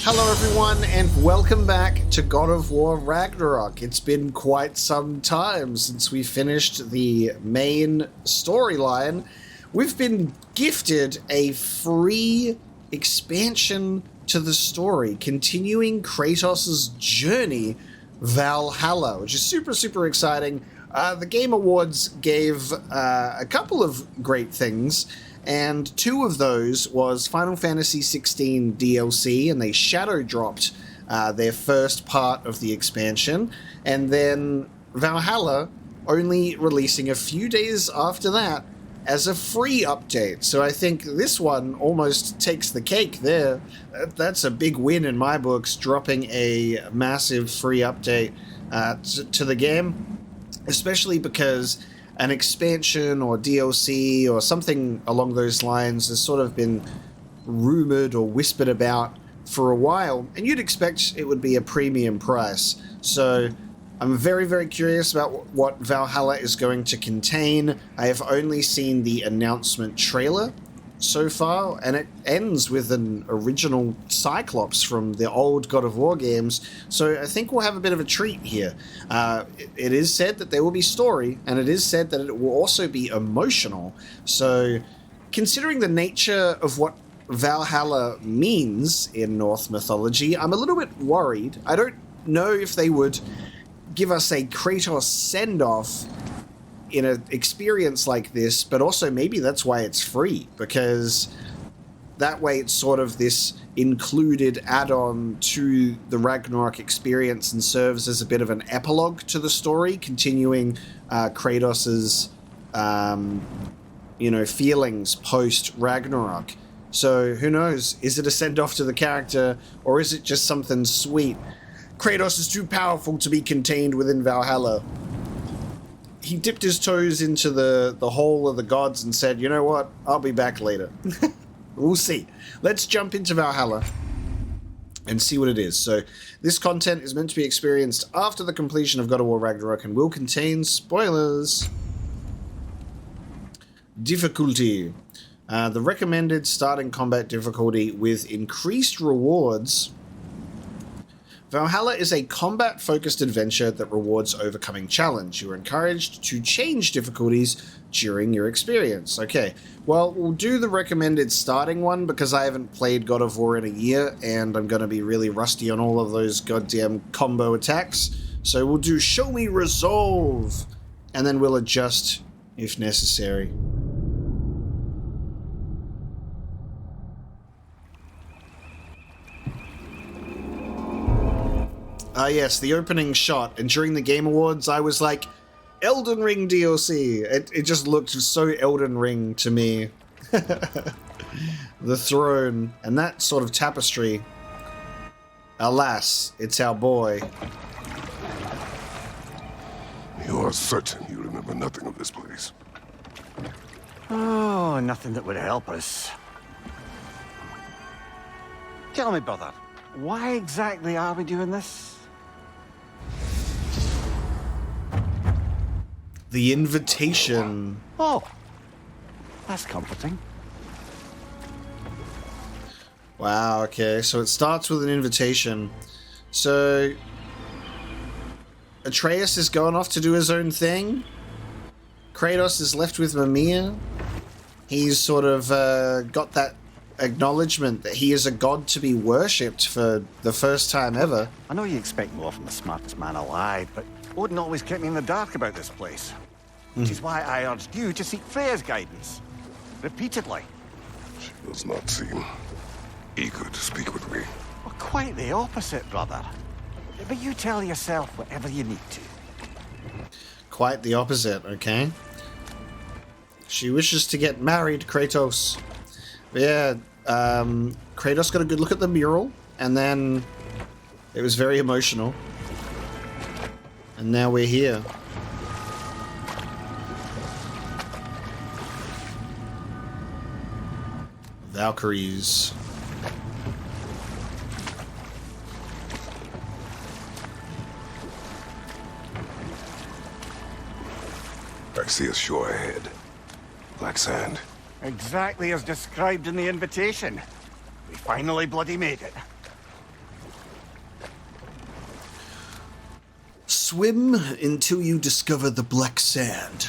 Hello everyone, and welcome back to God of War Ragnarök. It's been quite some time since we finished the main storyline. We've been gifted a free expansion to the story, continuing Kratos' journey, Valhalla, which is super exciting. The Game Awards gave a couple of great things, and two of those was Final Fantasy XVI DLC, and they shadow dropped their first part of the expansion, and then Valhalla only releasing a few days after that as a free update. So I think this one almost takes the cake there. That's a big win in my books, dropping a massive free update to the game, especially because an expansion or DLC or something along those lines has sort of been rumored or whispered about for a while, and you'd expect it would be a premium price. So I'm very curious about what Valhalla is going to contain. I have only seen the announcement trailer so far, and it ends with an original Cyclops from the old God of War games, so I think we'll have a bit of a treat here. It is said that there will be story, and it is said that it will also be emotional, so considering the nature of what Valhalla means in Norse mythology, I'm a little bit worried. I don't know if they would give us a Kratos send-off in an experience like this, but also maybe that's why it's free, because that way it's sort of this included add-on to the Ragnarök experience and serves as a bit of an epilogue to the story, continuing Kratos's feelings post Ragnarök. So who knows? Is it a send-off to the character, or is it just something sweet? Kratos is too powerful to be contained within Valhalla. He dipped his toes into the hole of the gods and said, you know what, I'll be back later. We'll see. Let's jump into Valhalla and see what it is. So this content is meant to be experienced after the completion of God of War Ragnarök and will contain spoilers. Difficulty. The recommended starting combat difficulty with increased rewards. Valhalla is a combat-focused adventure that rewards overcoming challenge. You are encouraged to change difficulties during your experience. Okay, well, we'll do the recommended starting one because I haven't played God of War in a year and I'm going to be really rusty on all of those goddamn combo attacks. So we'll do Show Me Resolve, and then we'll adjust if necessary. Yes, the opening shot, and during the Game Awards, I was like, Elden Ring DLC. It just looked so Elden Ring to me. The throne, and that sort of tapestry. Alas, it's our boy. You are certain you remember nothing of this place? Oh, nothing that would help us. Tell me, brother, why exactly are we doing this? The invitation. Oh, that's comforting. Wow, okay, so it starts with an invitation. So Atreus is going off to do his own thing. Kratos is left with Mimir. He's sort of got that acknowledgement that he is a god to be worshipped for the first time ever. I know you expect more from the smartest man alive, but Odin always kept me in the dark about this place. Which is why I urged you to seek Freya's guidance. Repeatedly. She does not seem eager to speak with me. Well, quite the opposite, brother. But you tell yourself whatever you need to. Quite the opposite, okay? She wishes to get married, Kratos. But yeah, Kratos got a good look at the mural, and then it was very emotional. And now we're here. Valkyries. I see a shore ahead. Black sand. Exactly as described in the invitation. We finally bloody made it. Swim until you discover the black sand.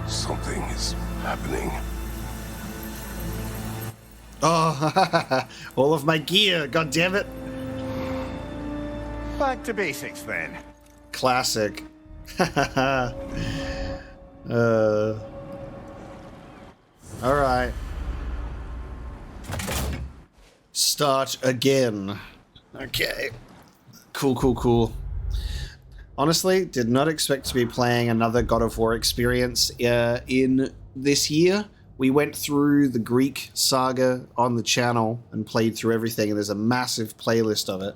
Something is happening. Oh, all of my gear, god damn it. Back to basics then. Classic. Alright. Start again. Okay. Cool. Honestly, did not expect to be playing another God of War experience in this year. We went through the Greek saga on the channel and played through everything, and there's a massive playlist of it.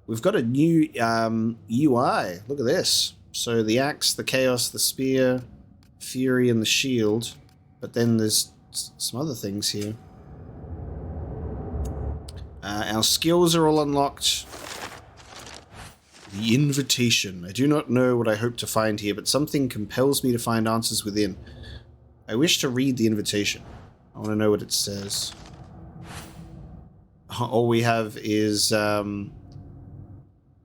We've got a new UI. Look at this. So the axe, the chaos, the spear, fury, and the shield. But then there's some other things here. Our skills are all unlocked. The invitation. I do not know what I hope to find here, but something compels me to find answers within. I wish to read the invitation. I want to know what it says. All we have is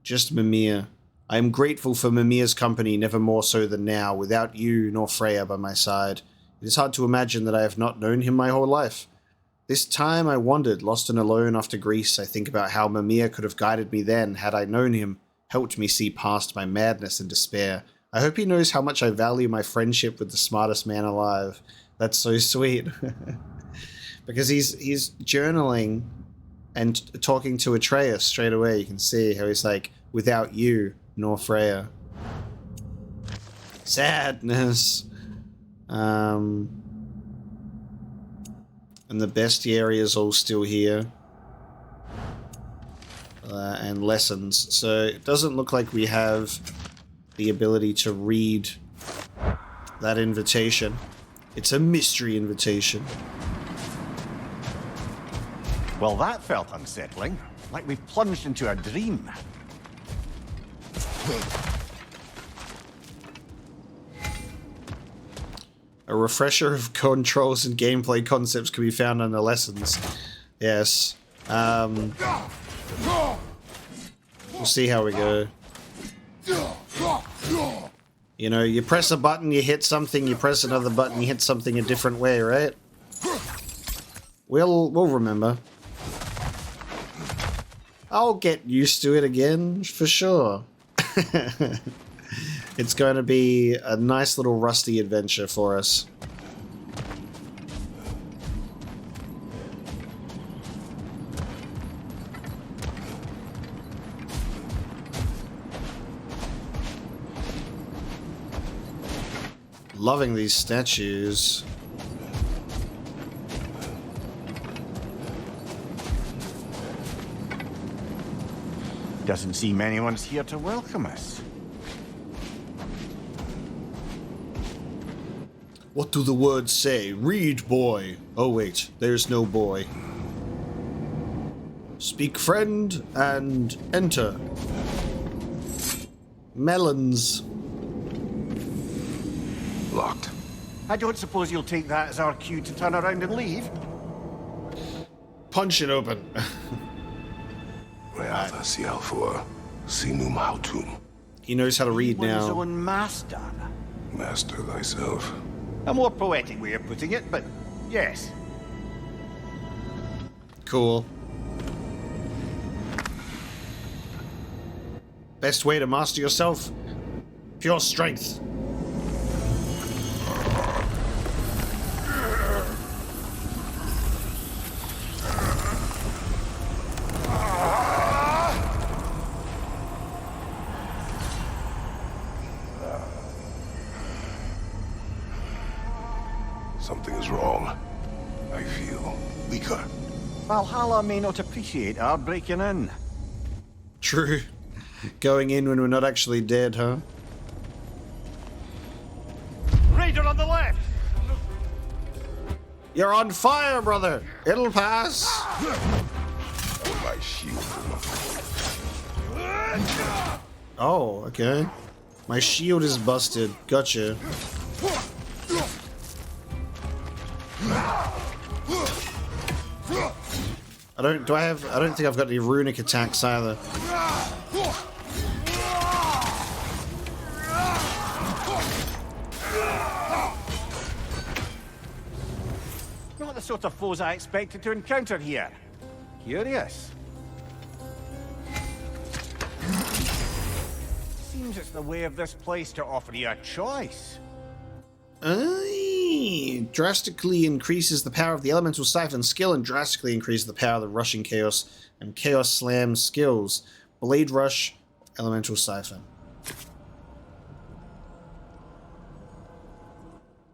just Mimir. I am grateful for Mimir's company, never more so than now, without you nor Freya by my side. It is hard to imagine that I have not known him my whole life. This time I wandered, lost and alone after Greece. I think about how Mimir could have guided me then, had I known him, helped me see past my madness and despair. I hope he knows how much I value my friendship with the smartest man alive. That's so sweet. Because he's journaling and talking to Atreus straight away. You can see how he's like, without you, nor Freya. Sadness. And the bestiary is all still here. And lessons. So it doesn't look like we have the ability to read that invitation. It's a mystery invitation. Well, that felt unsettling. Like we've plunged into a dream. A refresher of controls and gameplay concepts can be found in the lessons. Yes. We'll see how we go. You know, you press a button, you hit something, you press another button, you hit something a different way, right? We'll remember. I'll get used to it again, for sure. It's going to be a nice little rusty adventure for us. Loving these statues. Doesn't seem anyone's here to welcome us. What do the words say? Read, boy. Oh wait, there's no boy. Speak, friend, and enter. Melons. Locked. I don't suppose you'll take that as our cue to turn around and leave? Punch it open. Reatha Sialfor, Sinum Hautum. He knows how to read One's now. own master. Master thyself. A more poetic way of putting it, but yes. Cool. Best way to master yourself? Pure strength. Something is wrong. I feel weaker. Valhalla may not appreciate our breaking in. True. Going in when we're not actually dead, huh? Raider on the left! You're on fire, brother. It'll pass. My shield. Oh, okay. My shield is busted. Gotcha. I don't think I've got any runic attacks either. Not the sort of foes I expected to encounter here. Curious. Seems it's the way of this place to offer you a choice. Drastically increases the power of the elemental siphon skill and drastically increases the power of the rushing chaos and chaos slam skills. Blade rush, elemental siphon.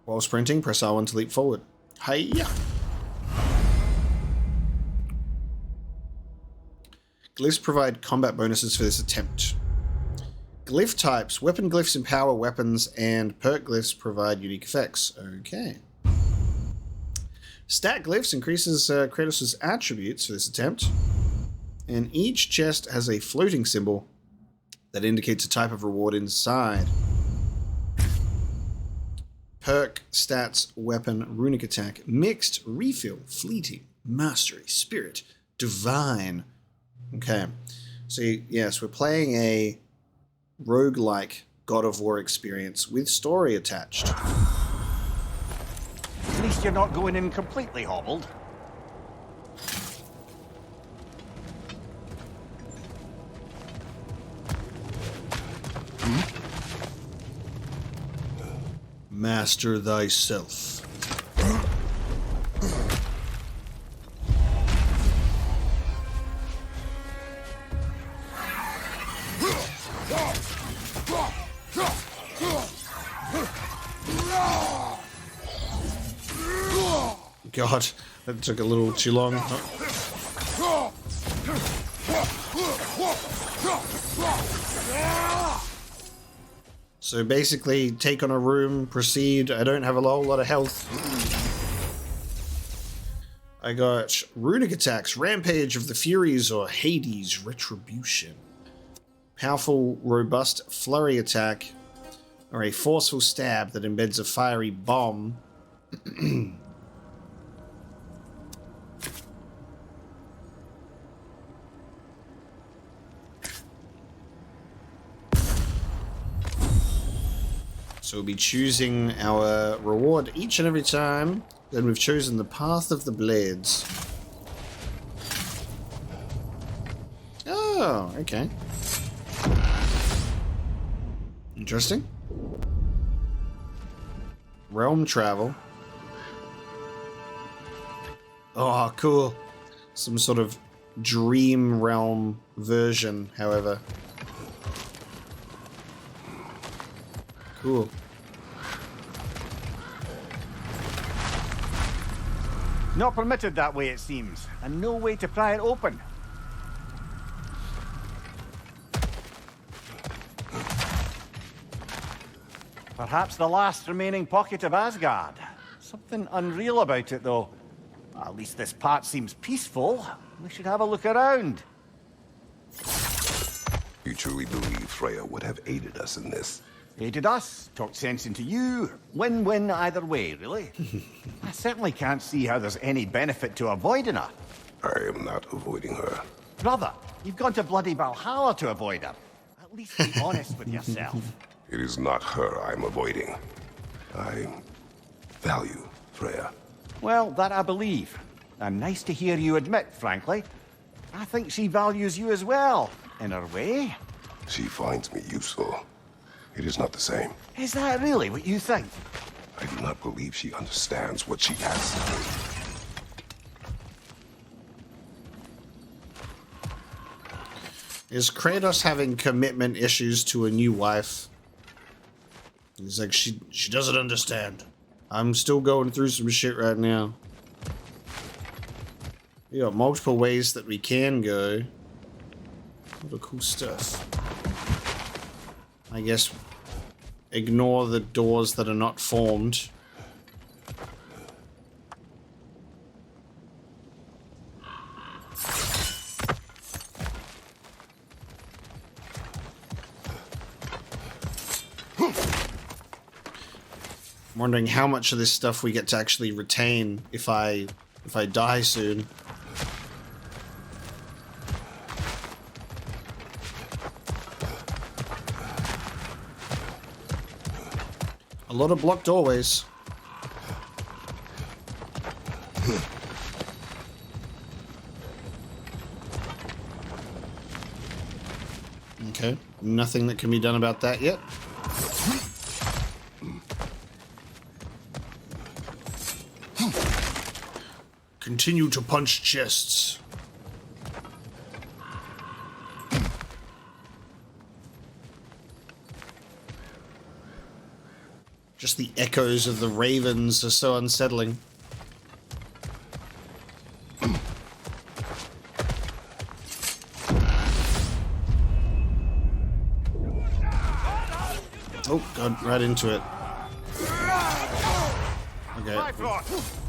While sprinting, press R1 to leap forward. Hiya! Glyphs provide combat bonuses for this attempt. Glyph types. Weapon glyphs empower weapons, and perk glyphs provide unique effects. Okay. Stat glyphs increases Kratos' attributes for this attempt. And each chest has a floating symbol that indicates a type of reward inside. Perk, stats, weapon, runic attack, mixed, refill, fleeting, mastery, spirit, divine. Okay. So, yes, we're playing a roguelike God of War experience with story attached. At least you're not going in completely hobbled. Master thyself. God, that took a little too long. So basically, take on a room, proceed. I don't have a whole lot of health. I got runic attacks, Rampage of the Furies, or Hades Retribution. Powerful, robust flurry attack, or a forceful stab that embeds a fiery bomb. So we'll be choosing our reward each and every time. Then we've chosen the path of the blades. Oh, okay. Interesting. Realm travel. Oh, cool. Some sort of dream realm version, however. Cool. Not permitted that way, it seems, and no way to pry it open. Perhaps the last remaining pocket of Asgard. Something unreal about it, though. At least this part seems peaceful. We should have a look around. You truly believe Freya would have aided us in this? Aided us, talked sense into you. Win-win either way, really. I certainly can't see how there's any benefit to avoiding her. I am not avoiding her. Brother, you've gone to bloody Valhalla to avoid her. At least be honest with yourself. It is not her I'm avoiding. I value Freya. Well, that I believe. And nice to hear you admit, frankly. I think she values you as well, in her way. She finds me useful. It is not the same. Is that really what you think? I do not believe she understands what she has. Is Kratos having commitment issues to a new wife? He's like, she doesn't understand. I'm still going through some shit right now. We got multiple ways that we can go. What a cool stuff. I guess ignore the doors that are not formed. I'm wondering how much of this stuff we get to actually retain if I die soon. A lot of blocked doorways. Okay, nothing that can be done about that yet. Continue to punch chests. Just the echoes of the ravens are so unsettling. Oh, God, right into it. Okay.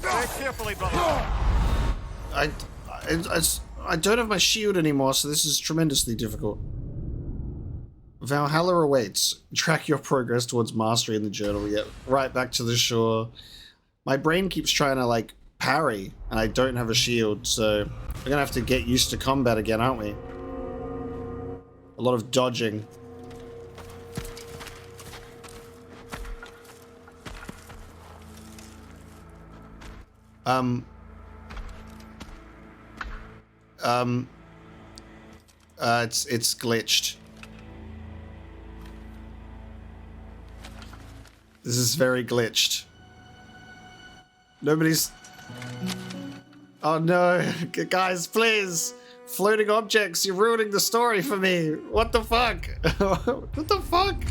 Very carefully, brother. I don't have my shield anymore, so this is tremendously difficult. Valhalla awaits. Track your progress towards mastery in the journal. Get right back to the shore. My brain keeps trying to, like, parry, and I don't have a shield, so we're gonna have to get used to combat again, aren't we? A lot of dodging. It's glitched. This is very glitched. Nobody's... Oh no, guys, please! Floating objects, you're ruining the story for me! What the fuck? What the fuck?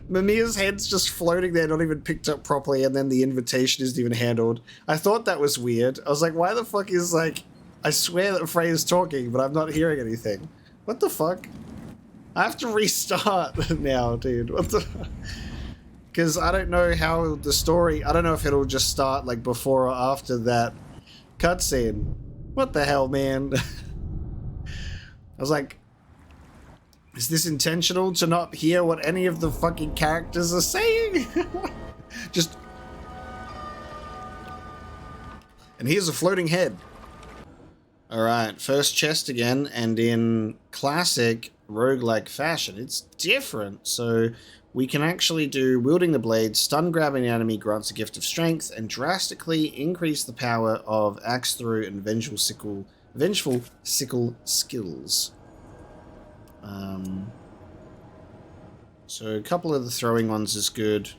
Mimia's head's just floating there, not even picked up properly, and then the invitation isn't even handled. I thought that was weird. I was like, why the fuck is, like... I swear that Frey is talking, but I'm not hearing anything. What the fuck? I have to restart now, dude. What the... Because I don't know how the story... I don't know if it'll just start, like, before or after that cutscene. What the hell, man? I was like... Is this intentional to not hear what any of the fucking characters are saying? Just... And here's a floating head. Alright, first chest again, and in classic roguelike fashion. It's different, so we can actually do wielding the blade, stun grabbing an enemy grants a gift of strength, and drastically increase the power of axe through and vengeful sickle skills. So a couple of the throwing ones is good.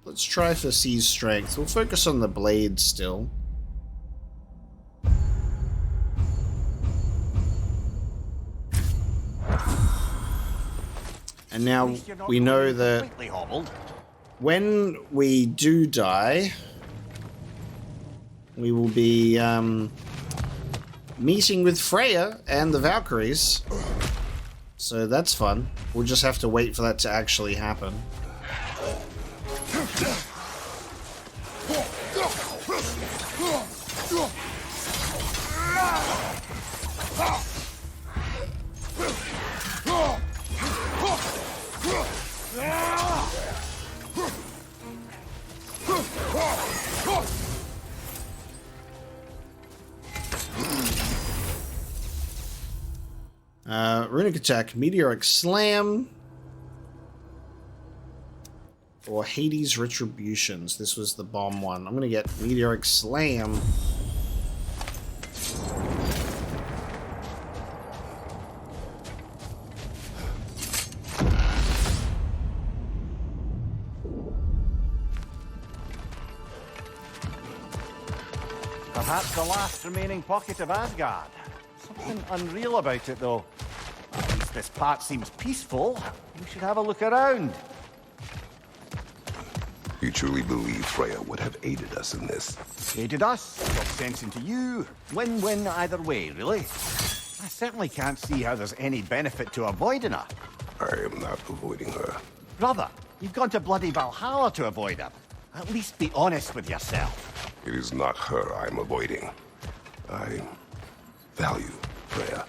Let's try for Seize Strength. We'll focus on the blade still. And now we know that when we do die, we will be meeting with Freya and the Valkyries. So that's fun. We'll just have to wait for that to actually happen. Runic attack, meteoric slam, or Hades retributions. This was the bomb one. I'm gonna get meteoric slam. Perhaps the last remaining pocket of Asgard. Something unreal about it, though. At least this part seems peaceful. We should have a look around. You truly believe Freya would have aided us in this? Aided us, got sense into you. Win-win either way, really. I certainly can't see how there's any benefit to avoiding her. I am not avoiding her. Brother, you've gone to bloody Valhalla to avoid her. At least be honest with yourself. It is not her I'm avoiding. I value Freya.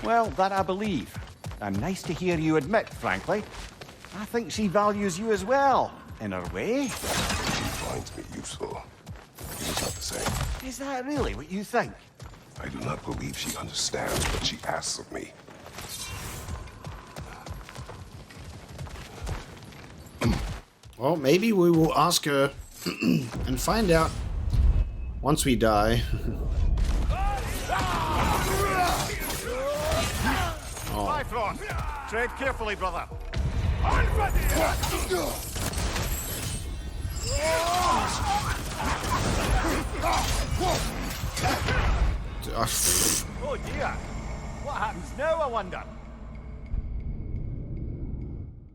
Well, that I believe. And nice to hear you admit, frankly. I think she values you as well, in her way. She finds me useful. It is not the same. Is that really what you think? I do not believe she understands what she asks of me. Well, maybe we will ask her and find out once we die. Bifrost! Tread carefully, brother. Oh dear! What happens now, I wonder?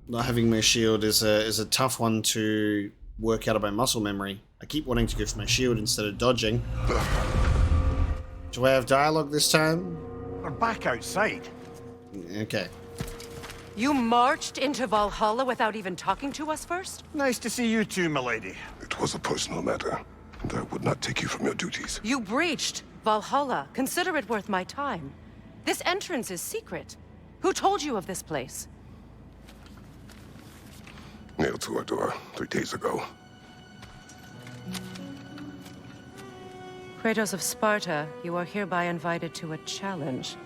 Not having my shield is a tough one to work out of my muscle memory. I keep wanting to go for my shield instead of dodging. Do I have dialogue this time? We're back outside. Okay. You marched into Valhalla without even talking to us first? Nice to see you too, milady. It was a personal matter, and I would not take you from your duties. You breached Valhalla. Consider it worth my time. This entrance is secret. Who told you of this place? Nailed to our door 3 days ago. Kratos of Sparta, you are hereby invited to a challenge.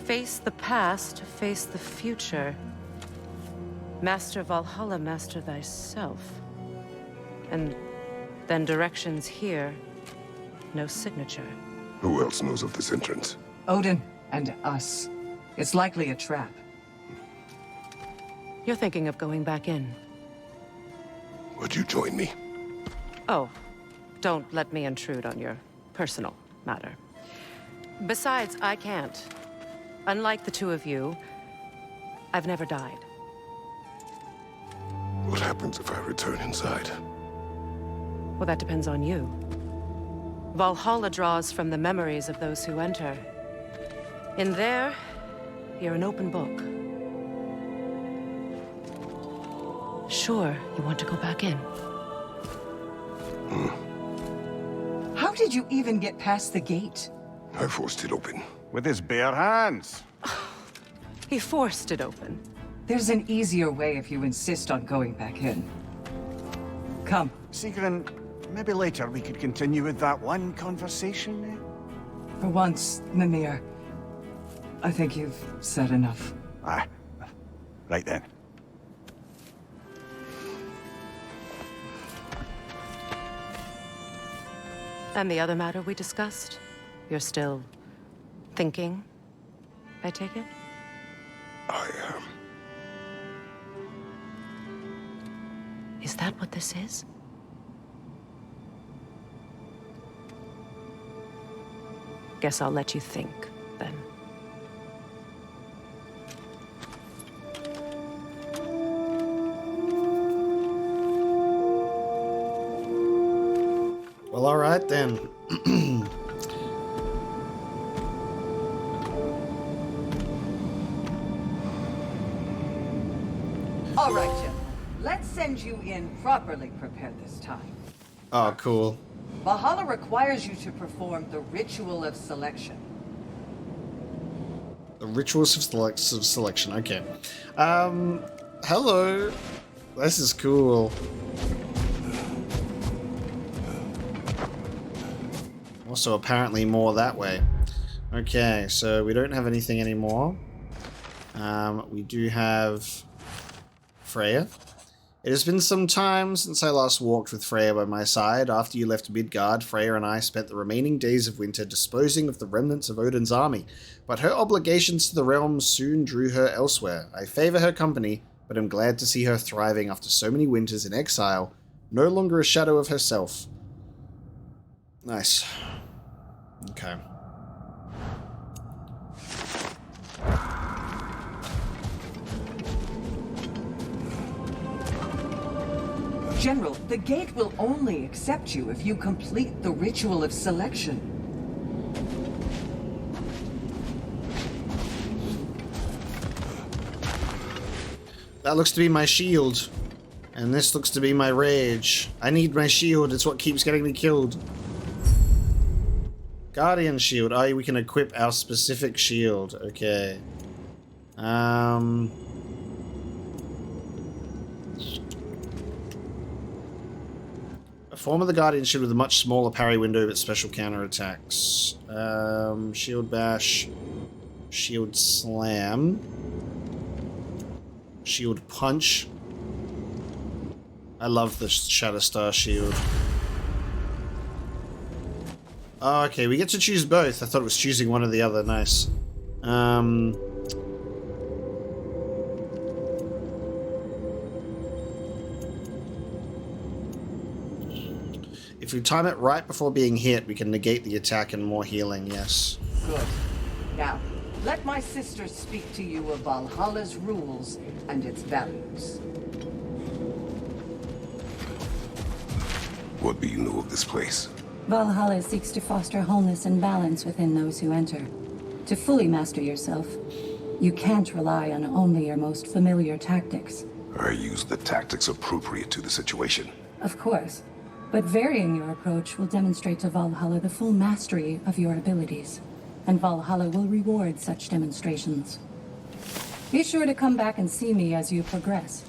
Face the past, face the future. Master Valhalla, master thyself. And then directions here, no signature. Who else knows of this entrance? Odin and us. It's likely a trap. You're thinking of going back in. Would you join me? Oh, don't let me intrude on your personal matter. Besides, I can't. Unlike the two of you, I've never died. What happens if I return inside? Well, that depends on you. Valhalla draws from the memories of those who enter. In there, you're an open book. Sure, you want to go back in. How did you even get past the gate? I forced it open. With his bare hands. He forced it open. There's an easier way if you insist on going back in. Come. Sigrun, maybe later we could continue with that one conversation, eh? For once, Mimir. I think you've said enough. Aye. Right then. And the other matter we discussed? You're still thinking, I take it? I am. Is that what this is? Guess I'll let you think, then. Well, all right then. All right, Jim. Let's send you in properly prepared this time. Oh, cool. Valhalla requires you to perform the ritual of selection. The rituals of selection. Okay. Hello. This is cool. Also, apparently more that way. Okay, so we don't have anything anymore. We do have Freya. It has been some time since I last walked with Freya by my side. After you left Midgard, Freya and I spent the remaining days of winter disposing of the remnants of Odin's army, but her obligations to the realm soon drew her elsewhere. I favor her company, but am glad to see her thriving after so many winters in exile, no longer a shadow of herself. Nice. Okay. General, the gate will only accept you if you complete the ritual of selection. That looks to be my shield. And this looks to be my rage. I need my shield, it's what keeps getting me killed. Guardian shield. Oh, we can equip our specific shield. Okay. Form of the Guardian shield with a much smaller parry window but special counterattacks. Shield bash. Shield slam. Shield punch. I love the Shatterstar shield. Oh, okay, we get to choose both. I thought it was choosing one or the other. Nice. If we time it right before being hit, we can negate the attack and more healing, yes. Good. Now, let my sister speak to you of Valhalla's rules and its values. What do you know of this place? Valhalla seeks to foster wholeness and balance within those who enter. To fully master yourself, you can't rely on only your most familiar tactics. I use the tactics appropriate to the situation. Of course, but varying your approach will demonstrate to Valhalla the full mastery of your abilities, and Valhalla will reward such demonstrations. Be sure to come back and see me as you progress.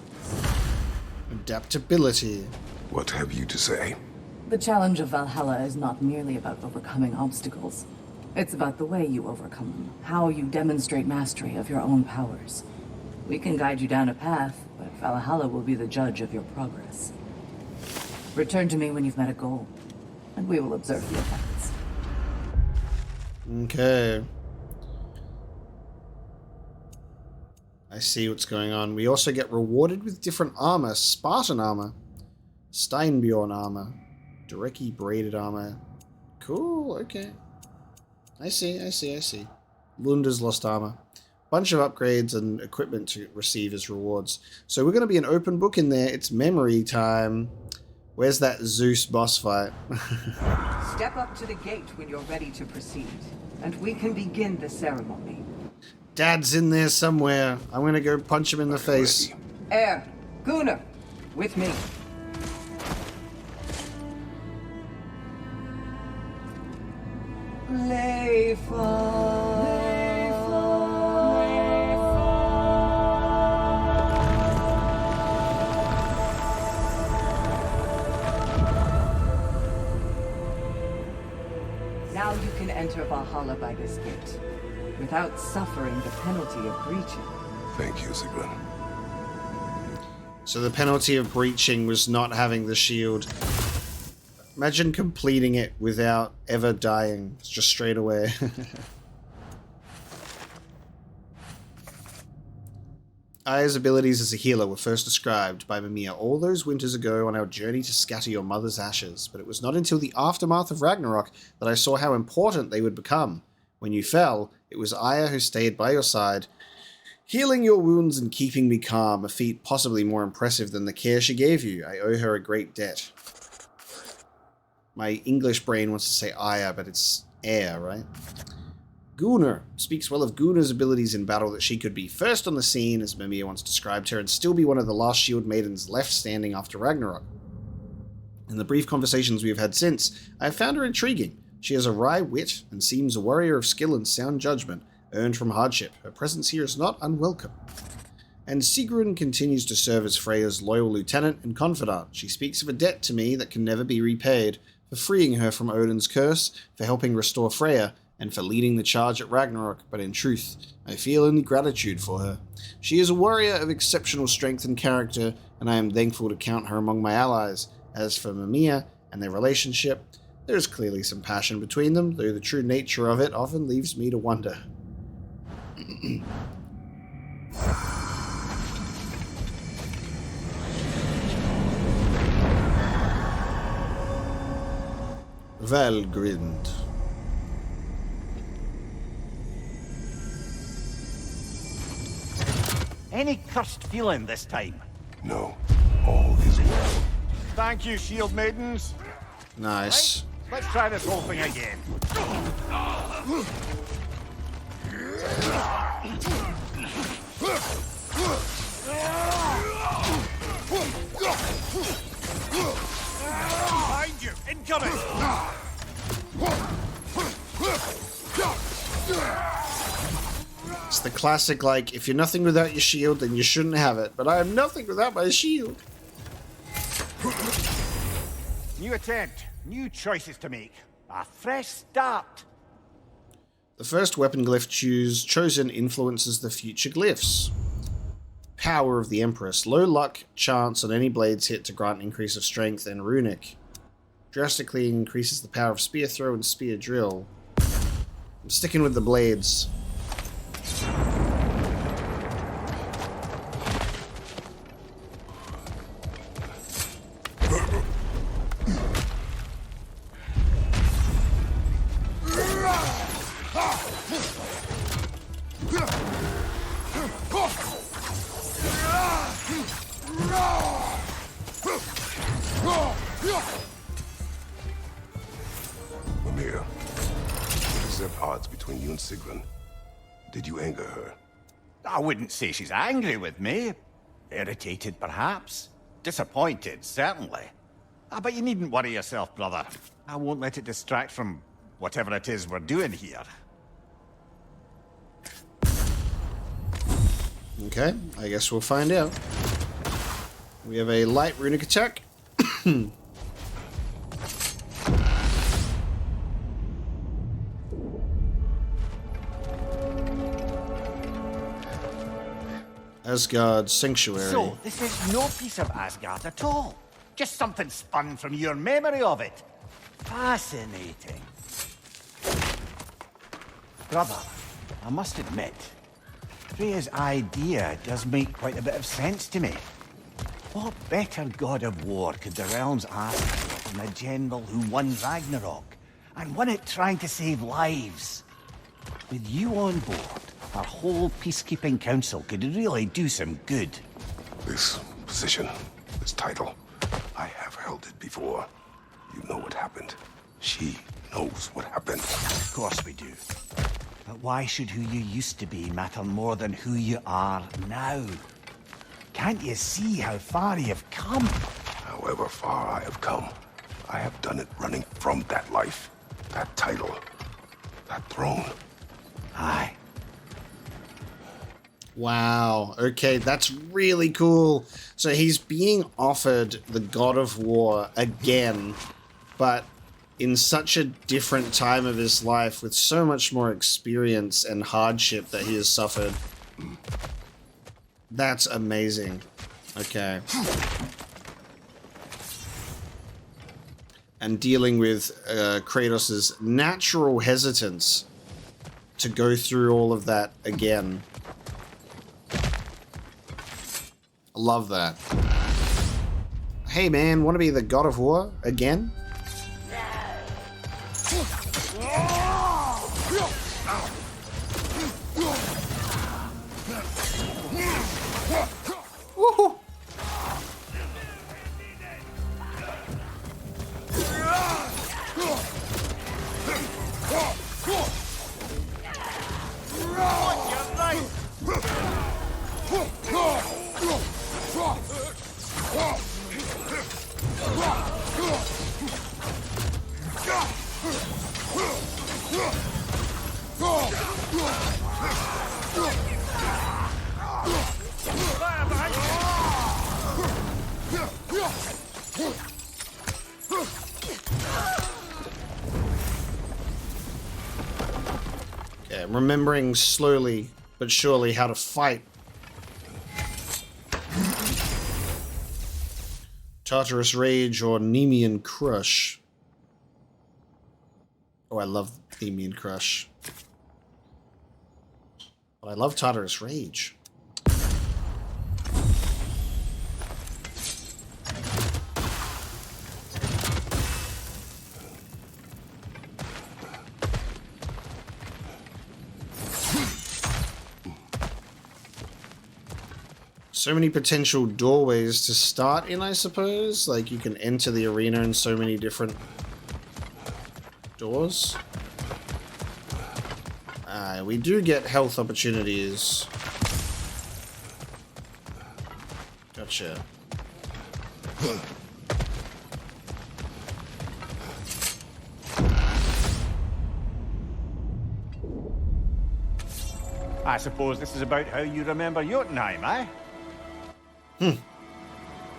Adaptability. What have you to say? The challenge of Valhalla is not merely about overcoming obstacles. It's about the way you overcome them, how you demonstrate mastery of your own powers. We can guide you down a path, but Valhalla will be the judge of your progress. Return to me when you've met a goal, and we will observe the effects. Okay. I see what's going on. We also get rewarded with different armor. Spartan armor. Steinbjorn armor. Dreki braided armor. Cool, okay. I see. Lunda's lost armor. Bunch of upgrades and equipment to receive as rewards. So we're going to be an open book in there. It's memory time. Where's that Zeus boss fight? Step up to the gate when you're ready to proceed, and we can begin the ceremony. Dad's in there somewhere. I'm going to go punch him in the face. Air, Gunnar, with me. Now you can enter Valhalla by this gate, without suffering the penalty of breaching. Thank you, Sigrun. So the penalty of breaching was not having the shield. Imagine completing it without ever dying, just straight away. Aya's abilities as a healer were first described by Mimir all those winters ago on our journey to scatter your mother's ashes, but it was not until the aftermath of Ragnarök that I saw how important they would become. When you fell, it was Aya who stayed by your side, healing your wounds and keeping me calm, a feat possibly more impressive than the care she gave you. I owe her a great debt. My English brain wants to say Aya, but it's Air, right? Gunnar speaks well of Gunnar's abilities in battle, that she could be first on the scene, as Mimir once described her, and still be one of the last shield maidens left standing after Ragnarök. In the brief conversations we have had since, I have found her intriguing. She has a wry wit and seems a warrior of skill and sound judgment, earned from hardship. Her presence here is not unwelcome. And Sigrun continues to serve as Freya's loyal lieutenant and confidant. She speaks of a debt to me that can never be repaid, for freeing her from Odin's curse, for helping restore Freya, and for leading the charge at Ragnarök, but in truth, I feel only gratitude for her. She is a warrior of exceptional strength and character, and I am thankful to count her among my allies. As for Mimir and their relationship, there is clearly some passion between them, though the true nature of it often leaves me to wonder. Valgrind. Any cursed feeling this time? No, all is well. Thank you, shield maidens. Nice. Right, let's try this whole thing again. Behind you! Incoming! It's the classic, like, if you're nothing without your shield, then you shouldn't have it. But I am nothing without my shield. New attempt, new choices to make. A fresh start. The first weapon glyph chosen influences the future glyphs. Power of the Empress. Low luck chance on any blades hit to grant increase of strength and runic. Drastically increases the power of spear throw and spear drill. I'm sticking with the blades. Mimir, what is the odds between you and Sigrun? Did you anger her? I wouldn't say she's angry with me. Irritated, perhaps. Disappointed, certainly. But you needn't worry yourself, brother. I won't let it distract from whatever it is we're doing here. Okay, I guess we'll find out. We have a light runic attack. Asgard Sanctuary. So, this is no piece of Asgard at all. Just something spun from your memory of it. Fascinating. Brother, I must admit, Freya's idea does make quite a bit of sense to me. What better god of war could the realms ask for than a general who won Ragnarok, and won it trying to save lives? With you on board, our whole peacekeeping council could really do some good. This position, this title, I have held it before. You know what happened. She knows what happened. Of course we do. But why should who you used to be matter more than who you are now? Can't you see how far you've come? However far I have come, I have done it running from that life, that title, that throne. Aye. Wow, okay, that's really cool. So he's being offered the God of War again, but in such a different time of his life with so much more experience and hardship that he has suffered. That's amazing. Okay. And dealing with Kratos' natural hesitance to go through all of that again. I love that. Hey man, want to be the God of War again? Woohoo! Okay, I'm remembering slowly but surely how to fight. Tartarus Rage or Nemean Crush. Oh, I love Nemean Crush. But I love Tartarus Rage. So many potential doorways to start in, I suppose. Like, you can enter the arena in so many different doors. We do get health opportunities. Gotcha. I suppose this is about how you remember Jotunheim, eh?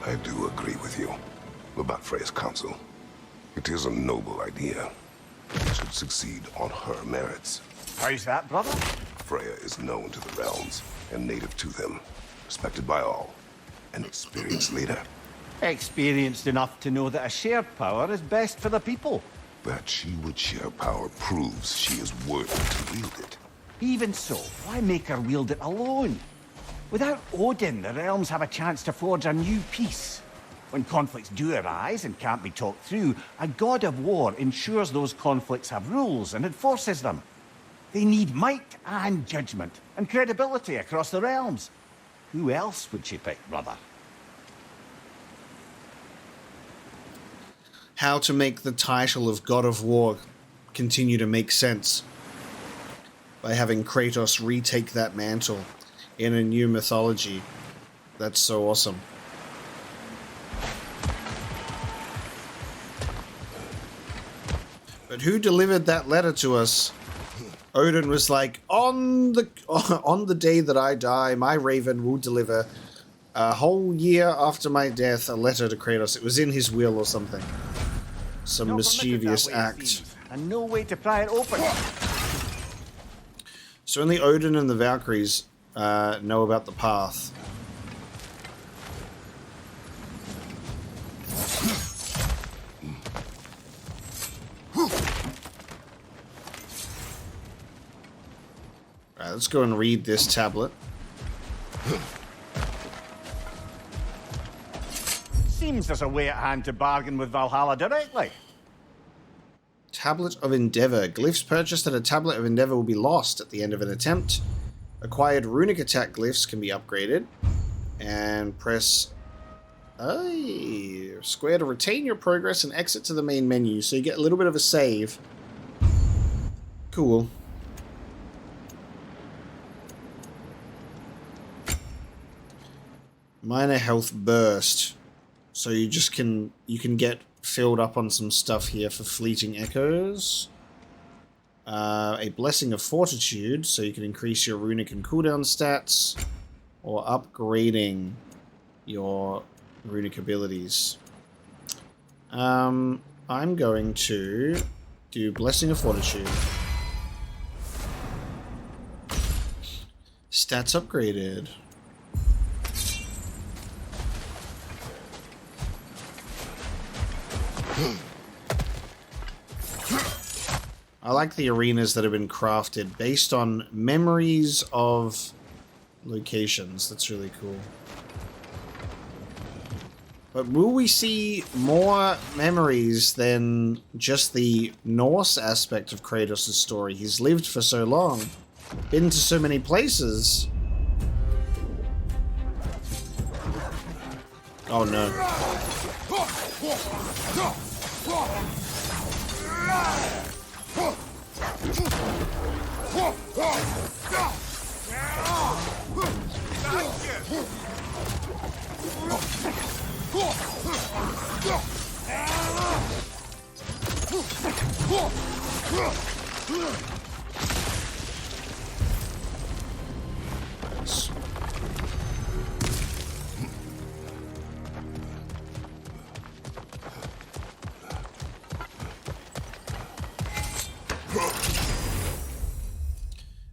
I do agree with you about Freya's counsel. It is a noble idea. It should succeed on her merits. How's that, brother? Freya is known to the realms and native to them, respected by all. An experienced leader. Experienced enough to know that a shared power is best for the people. That she would share power proves she is worthy to wield it. Even so, why make her wield it alone? Without Odin, the realms have a chance to forge a new peace. When conflicts do arise and can't be talked through, a god of war ensures those conflicts have rules and enforces them. They need might and judgment and credibility across the realms. Who else would she pick, brother? How to make the title of God of War continue to make sense by having Kratos retake that mantle in a new mythology. That's so awesome. But who delivered that letter to us? Odin was like, on the day that I die, my raven will deliver a whole year after my death a letter to Kratos. It was in his will or something. Some Not mischievous permitted that way, it act. seems, and no way to pry it open. So only Odin and the Valkyries know about the path. Right, let's go and read this tablet. Seems there's a way at hand to bargain with Valhalla directly. Tablet of Endeavor. Glyphs purchased at a Tablet of Endeavor will be lost at the end of an attempt. Acquired runic attack glyphs can be upgraded. And press square to retain your progress and exit to the main menu. So you get a little bit of a save. Cool. Minor health burst. So you can get filled up on some stuff here for fleeting echoes. A blessing of fortitude, so you can increase your runic and cooldown stats, or upgrading your runic abilities. I'm going to do blessing of fortitude. Stats upgraded. I like the arenas that have been crafted based on memories of locations. That's really cool. But will we see more memories than just the Norse aspect of Kratos' story? He's lived for so long, been to so many places. Oh no.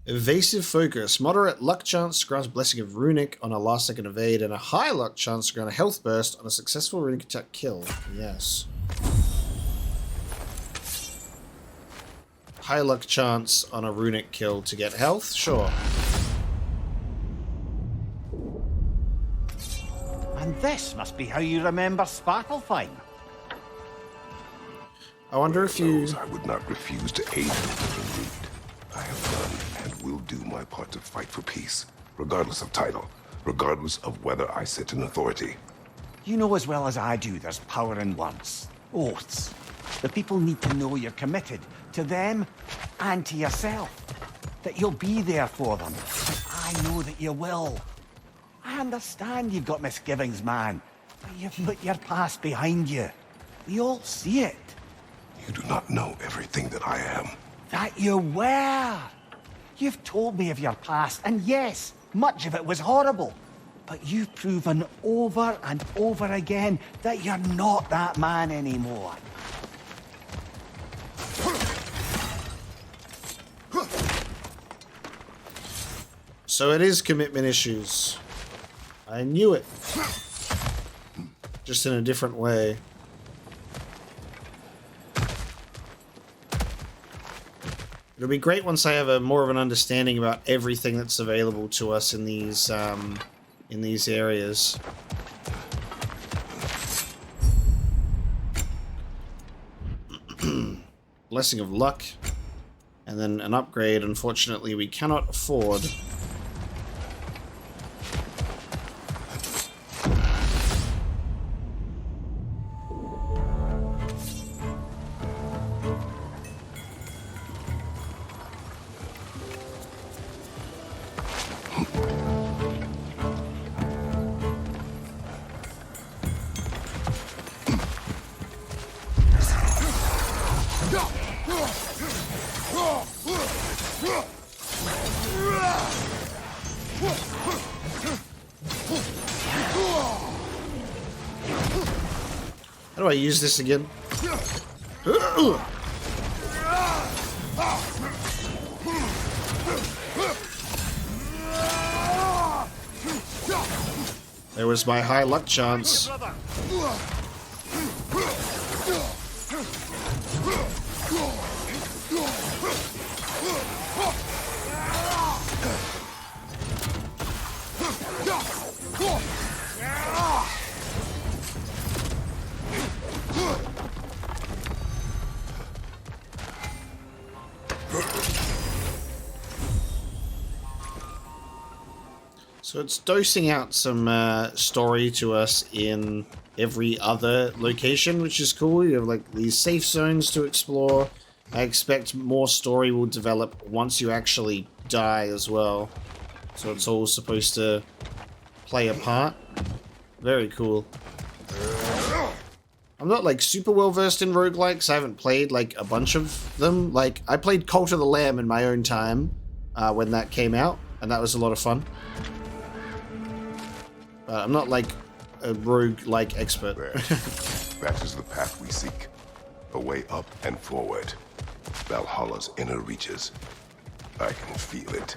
Evasive focus. Moderate luck chance to grant a blessing of runic on a last second evade, and a high luck chance to grant a health burst on a successful runic attack kill. Yes. High luck chance on a runic kill to get health? Sure. And this must be how you remember Svartalfheim. I wonder if you... I would not refuse to aid you in need. I have done and will do my part to fight for peace, regardless of title, regardless of whether I sit in authority. You know as well as I do there's power in words. Oaths. The people need to know you're committed to them and to yourself. That you'll be there for them. I know that you will. I understand you've got misgivings, man. But you've put your past behind you. We all see it. You do not know everything that I am. That you were. You've told me of your past, and yes, much of it was horrible. But you've proven over and over again that you're not that man anymore. So it is commitment issues. I knew it. Just in a different way. It'll be great once I have a more of an understanding about everything that's available to us in these areas. Blessing of Luck. And then an upgrade, unfortunately, we cannot afford. How do I use this again? There was my high luck chance. So it's dosing out some story to us in every other location, which is cool. You have like these safe zones to explore. I expect more story will develop once you actually die as well. So it's all supposed to play a part. Very cool. I'm not like super well versed in roguelikes. I haven't played like a bunch of them. Like I played Cult of the Lamb in my own time when that came out, and that was a lot of fun. I'm not like a rogue-like expert. That is the path we seek. A way up and forward. Valhalla's inner reaches. I can feel it.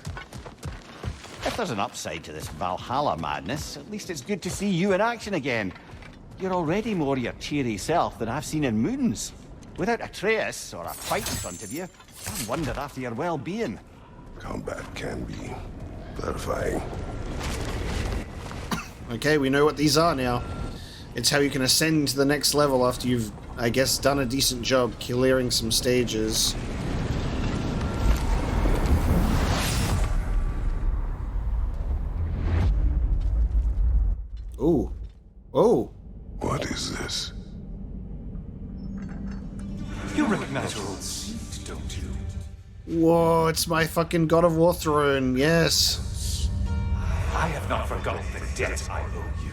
If there's an upside to this Valhalla madness, at least it's good to see you in action again. You're already more your cheery self than I've seen in moons. Without Atreus or a fight in front of you, I wondered after your well-being. Combat can be clarifying. Okay, we know what these are now. It's how you can ascend to the next level after you've, I guess, done a decent job clearing some stages. Ooh. Oh. What is this? You recognize your old seat, don't you? Whoa, it's my fucking God of War throne, yes. I have not forgotten the debt I owe you.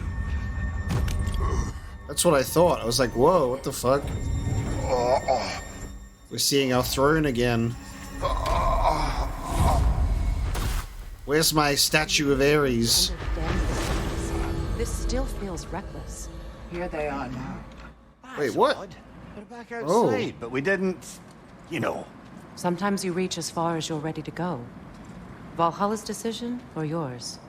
That's what I thought. I was like, whoa, what the fuck? We're seeing our throne again. Where's my statue of Ares? This still feels reckless. Here they are now. Wait, what? Odd. We're back outside, but we didn't, you know. Sometimes you reach as far as you're ready to go. Valhalla's decision or yours?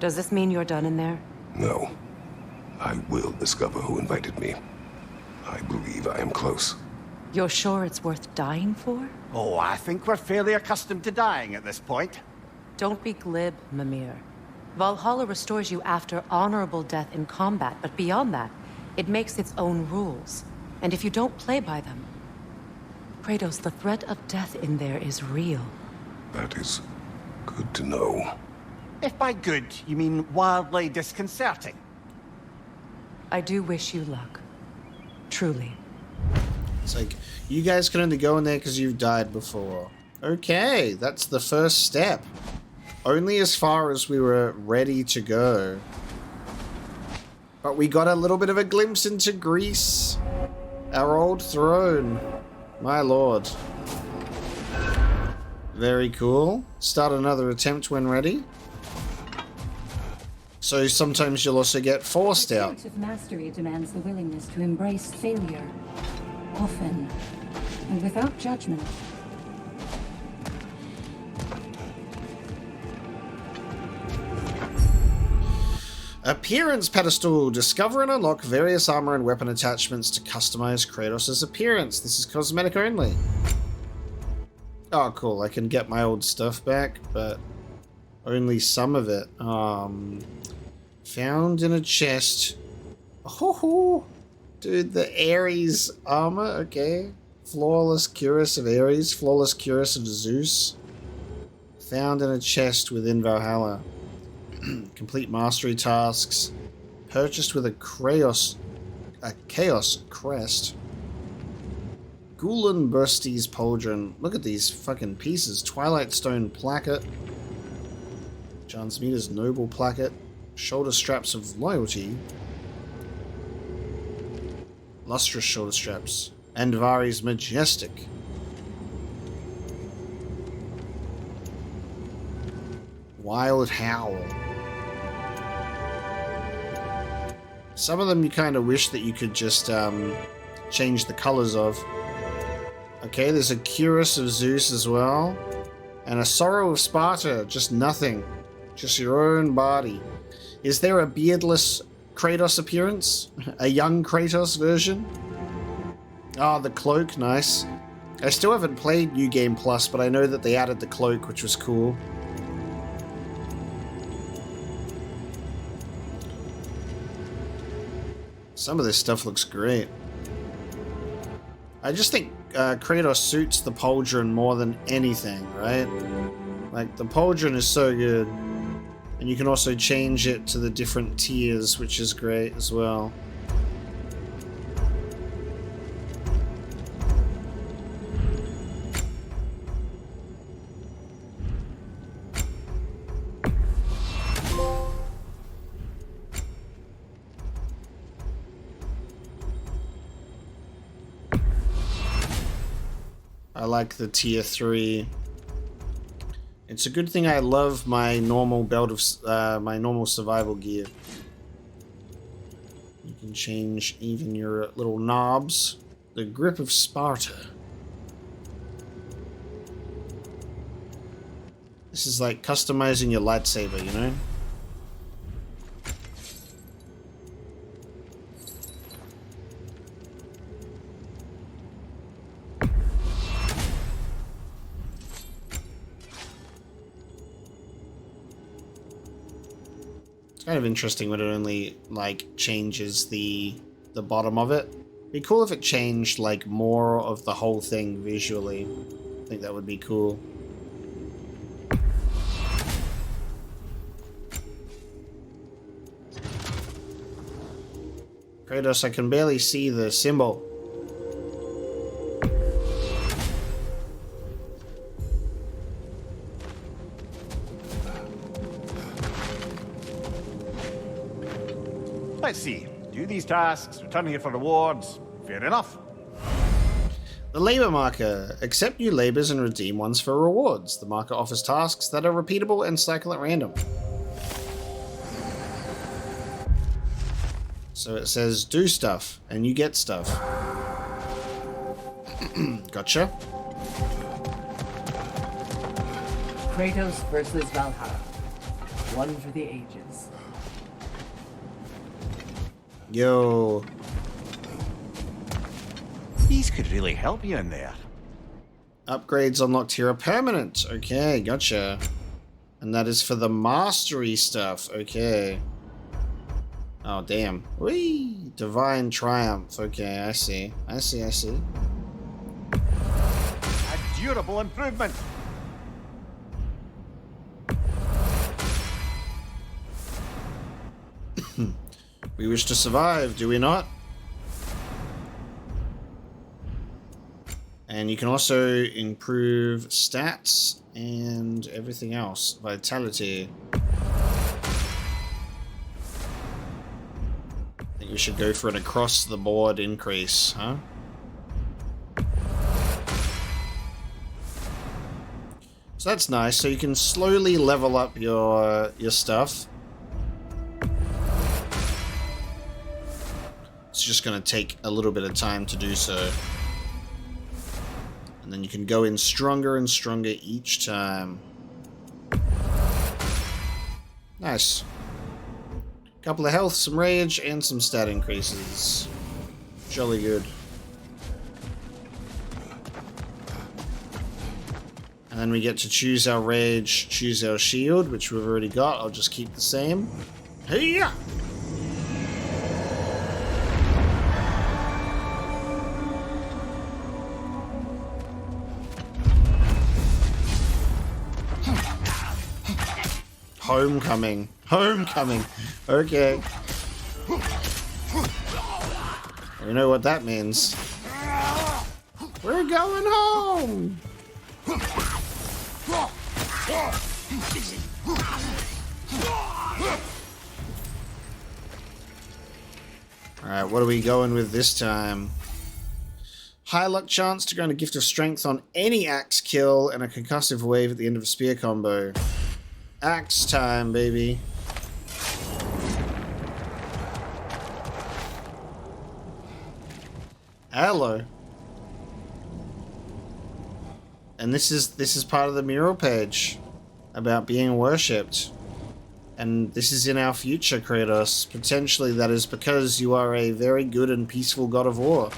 Does this mean you're done in there? No. I will discover who invited me. I believe I am close. You're sure it's worth dying for? Oh, I think we're fairly accustomed to dying at this point. Don't be glib, Mimir. Valhalla restores you after honorable death in combat, but beyond that, it makes its own rules. And if you don't play by them... Kratos, the threat of death in there is real. That is good to know. If by good, you mean wildly disconcerting. I do wish you luck. Truly. It's like, you guys can only go in there because you've died before. Okay, that's the first step. Only as far as we were ready to go. But we got a little bit of a glimpse into Greece. Our old throne. My lord. Very cool. Start another attempt when ready. So sometimes you'll also get forced out. The spirit of mastery demands the willingness to embrace failure. Often. And without judgment. Appearance pedestal. Discover and unlock various armor and weapon attachments to customize Kratos' appearance. This is cosmetic only. Oh, cool. I can get my old stuff back, but only some of it. Found in a chest. Oh, dude, the Ares armor. Okay. Flawless cuirass of Ares. Flawless cuirass of Zeus. Found in a chest within Valhalla. Complete mastery tasks. Purchased with a chaos crest. Gulen Bursty's pauldron. Look at these fucking pieces. Twilight Stone placket. John Smeator's noble placket. Shoulder straps of loyalty. Lustrous shoulder straps. And Vari's majestic. Wild Howl. Some of them you kind of wish that you could just change the colors of. Okay, there's a Cuirass of Zeus as well. And a Sorrow of Sparta. Just nothing. Just your own body. Is there a beardless Kratos appearance? A young Kratos version? Ah, the cloak. Nice. I still haven't played New Game Plus, but I know that they added the cloak, which was cool. Some of this stuff looks great. I just think Kratos suits the pauldron more than anything, right? Like, the pauldron is so good. And you can also change it to the different tiers, which is great as well. I like the tier 3. It's a good thing I love my normal belt of my normal survival gear. You can change even your little knobs. The grip of Sparta. This is like customizing your lightsaber, you know? Kind of interesting when it only like changes the bottom of it. Be cool if it changed like more of the whole thing visually. I think that would be cool. Kratos, I can barely see the symbol. Let's see. Do these tasks, return here for rewards. Fair enough. The labor marker. Accept new labors and redeem ones for rewards. The marker offers tasks that are repeatable and cycle at random. So it says do stuff, and you get stuff. Gotcha. Kratos versus Valhalla. One for the ages. Yo. These could really help you in there. Upgrades unlocked here are permanent. Okay, gotcha. And that is for the mastery stuff. Okay. Oh, damn. Whee! Divine Triumph. Okay, I see. I see. A durable improvement. We wish to survive, do we not? And you can also improve stats and everything else. Vitality. I think we should go for an across-the-board increase, huh? So that's nice. So you can slowly level up your stuff. It's just going to take a little bit of time to do so. And then you can go in stronger and stronger each time. Nice. Couple of health, some rage, and some stat increases. Jolly good. And then we get to choose our rage, choose our shield, which we've already got. I'll just keep the same. Hey-ya! Homecoming. Homecoming. Okay. We know what that means. We're going home! Alright, what are we going with this time? High luck chance to grant a gift of strength on any axe kill and a concussive wave at the end of a spear combo. Axe time, baby. Hello. And this is part of the mural page about being worshipped. And this is in our future, Kratos. Potentially that is because you are a very good and peaceful god of war.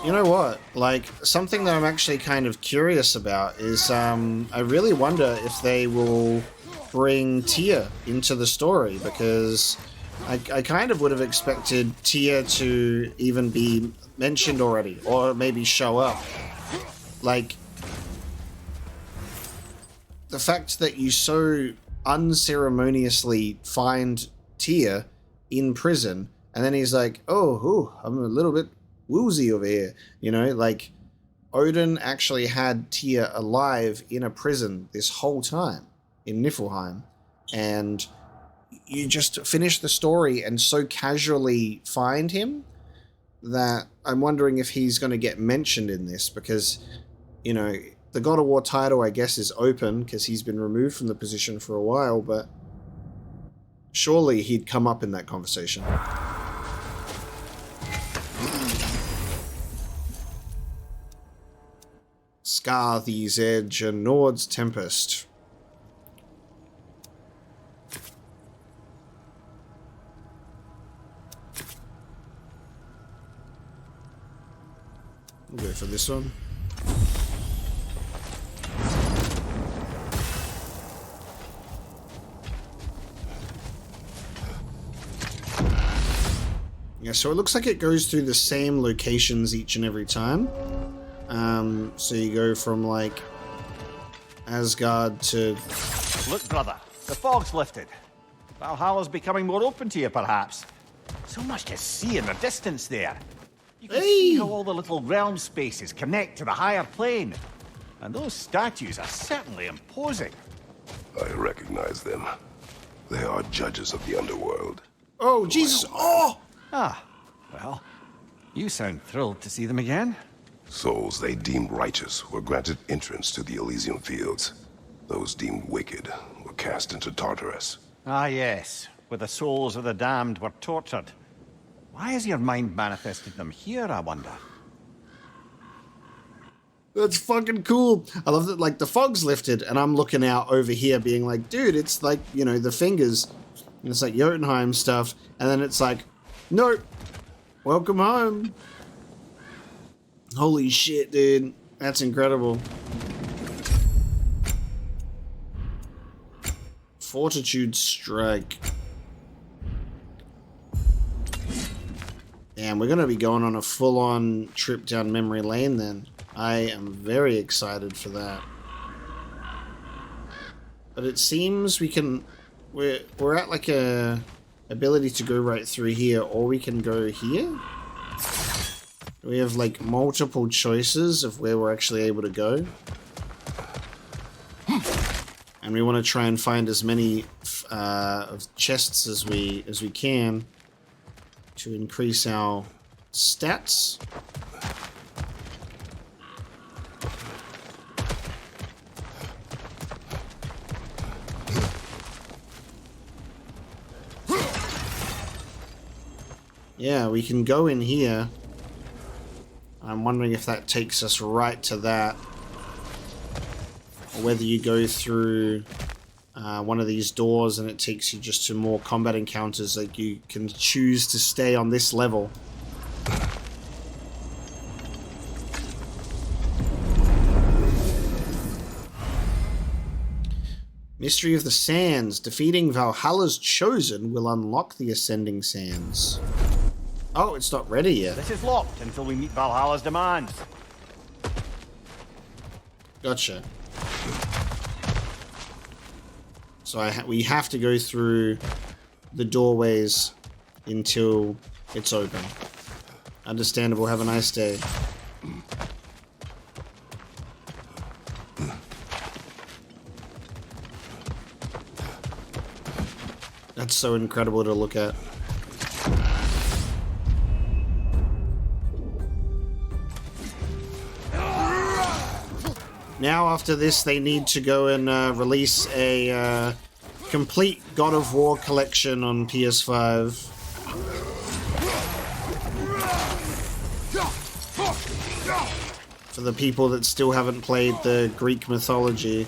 You know what? Like, something that I'm actually kind of curious about is, I really wonder if they will bring Tyr into the story, because I kind of would have expected Tyr to even be mentioned already, or maybe show up. Like, the fact that you so unceremoniously find Tyr in prison, and then he's like, oh, I'm a little bit woozy over here, you know, like Odin actually had Tyr alive in a prison this whole time in Niflheim, and you just finish the story and so casually find him that I'm wondering if he's going to get mentioned in this, because, you know, the God of War title, I guess, is open because he's been removed from the position for a while, but surely he'd come up in that conversation. Scarthy's Edge and Nord's Tempest. We'll go for this one. Yeah, so it looks like it goes through the same locations each and every time. So you go from, like, Asgard to... Look, brother, the fog's lifted. Valhalla's becoming more open to you, perhaps. So much to see in the distance there. You can see how all the little realm spaces connect to the higher plane. And those statues are certainly imposing. I recognize them. They are judges of the underworld. Oh, Jesus! Oh! Ah, well, you sound thrilled to see them again. Souls they deemed righteous were granted entrance to the Elysium Fields. Those deemed wicked were cast into Tartarus. Ah, yes, where the souls of the damned were tortured. Why has your mind manifested them here, I wonder? That's fucking cool. I love that, like, the fog's lifted, and I'm looking out over here being like, dude, it's like, you know, the fingers. And it's like Jotunheim stuff. And then it's like, nope. Welcome home. Holy shit, dude. That's incredible. Fortitude Strike. Damn, we're going to be going on a full-on trip down memory lane then. I am very excited for that. But it seems we can... We're at like a ability to go right through here, or we can go here. We have like multiple choices of where we're actually able to go. And we want to try and find as many of chests as we can to increase our stats. Yeah, we can go in here. I'm wondering if that takes us right to that. Or whether you go through one of these doors and it takes you just to more combat encounters. Like, you can choose to stay on this level. Mystery of the Sands. Defeating Valhalla's Chosen will unlock the Ascending Sands. Oh, it's not ready yet. This is locked until we meet Valhalla's demands. Gotcha. So we have to go through the doorways until it's open. Understandable. Have a nice day. That's so incredible to look at. Now, after this, they need to go and release a complete God of War collection on PS5. For the people that still haven't played the Greek mythology.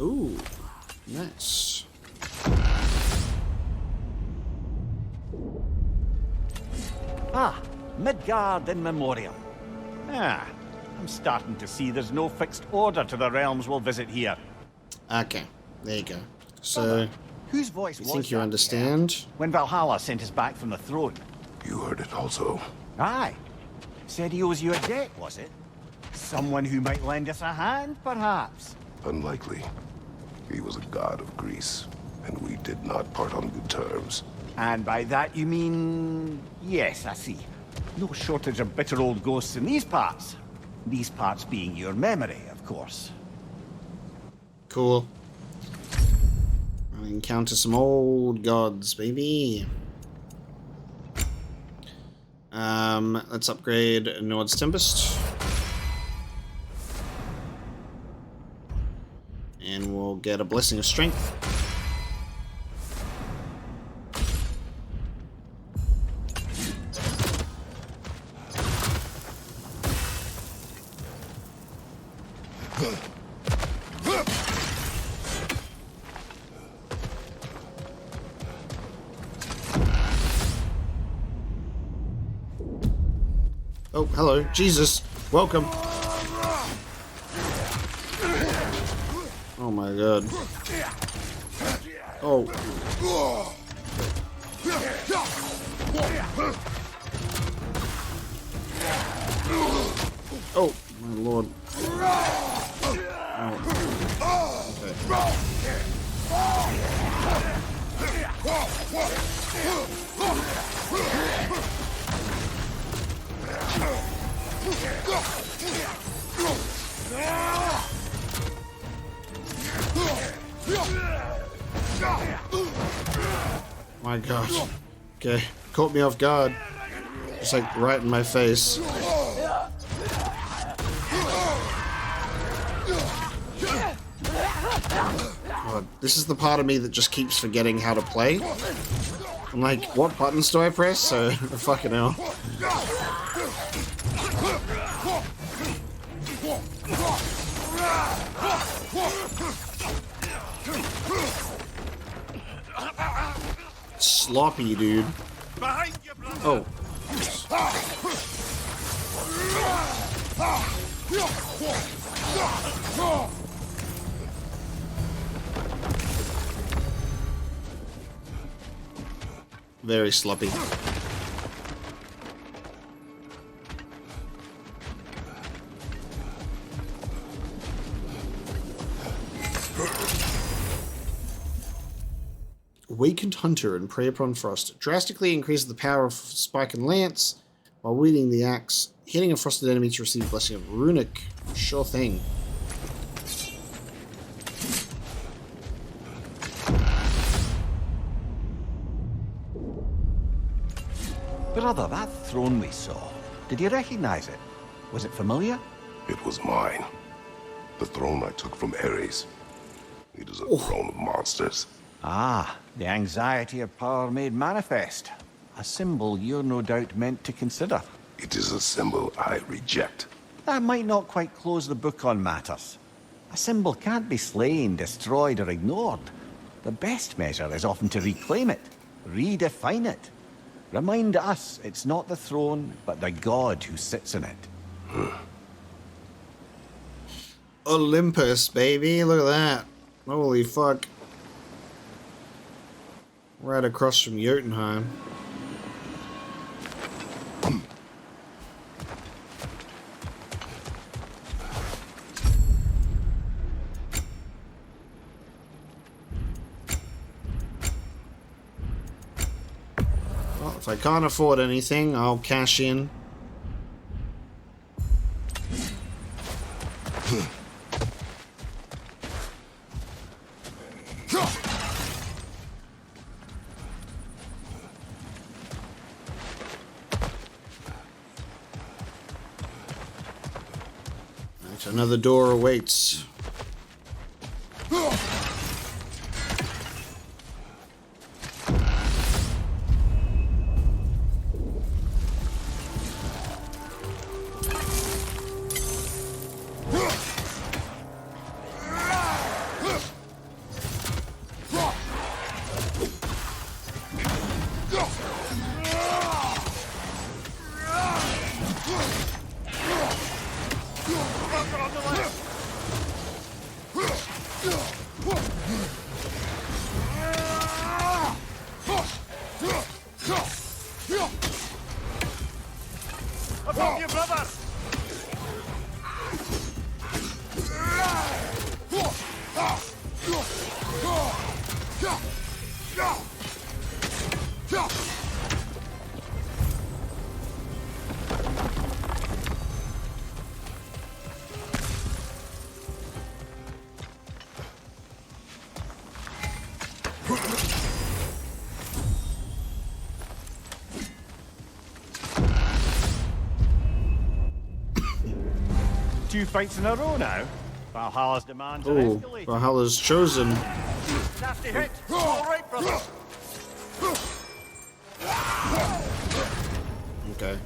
Ooh, nice. Ah, Midgard in memoriam. Ah, I'm starting to see there's no fixed order to the realms we'll visit here. Okay, there you go. So, whose voice you was think you that, understand? yeah? When Valhalla sent us back from the throne. You heard it also. Aye. Said he owes you a debt, was it? Someone who might lend us a hand, perhaps? Unlikely. He was a god of Greece, and we did not part on good terms. And by that you mean... Yes, I see. No shortage of bitter old ghosts in these parts. These parts being your memory, of course. Cool. I'll encounter some old gods, baby. Let's upgrade Nord's Tempest. And we'll get a Blessing of Strength. Oh, hello. Jesus. Welcome. Oh my god. Oh. Oh, my lord. Oh. My gosh. Okay. Caught me off guard. Just like right in my face. God, this is the part of me that just keeps forgetting how to play. I'm like, what buttons do I press? So, fucking hell. Sloppy, dude. Oh. Very sloppy. Awakened Hunter and Prey Upon Frost. Drastically increases the power of Spike and Lance while wielding the axe. Hitting a frosted enemy to receive Blessing of Runic. Sure thing. Brother, that throne we saw, did you recognize it? Was it familiar? It was mine. The throne I took from Ares. It is a throne of monsters. Ah, the anxiety of power made manifest. A symbol you're no doubt meant to consider. It is a symbol I reject. That might not quite close the book on matters. A symbol can't be slain, destroyed, or ignored. The best measure is often to reclaim it, redefine it. Remind us it's not the throne, but the god who sits in it. Olympus, baby. Look at that. Holy fuck. Right across from Jotunheim. Well, if I can't afford anything, I'll cash in. Another door awaits. Above you, brothers! Two fights in a row now. Valhalla's demands are Oh, escalating. Valhalla's chosen. Nasty hit. All right, brother. Okay.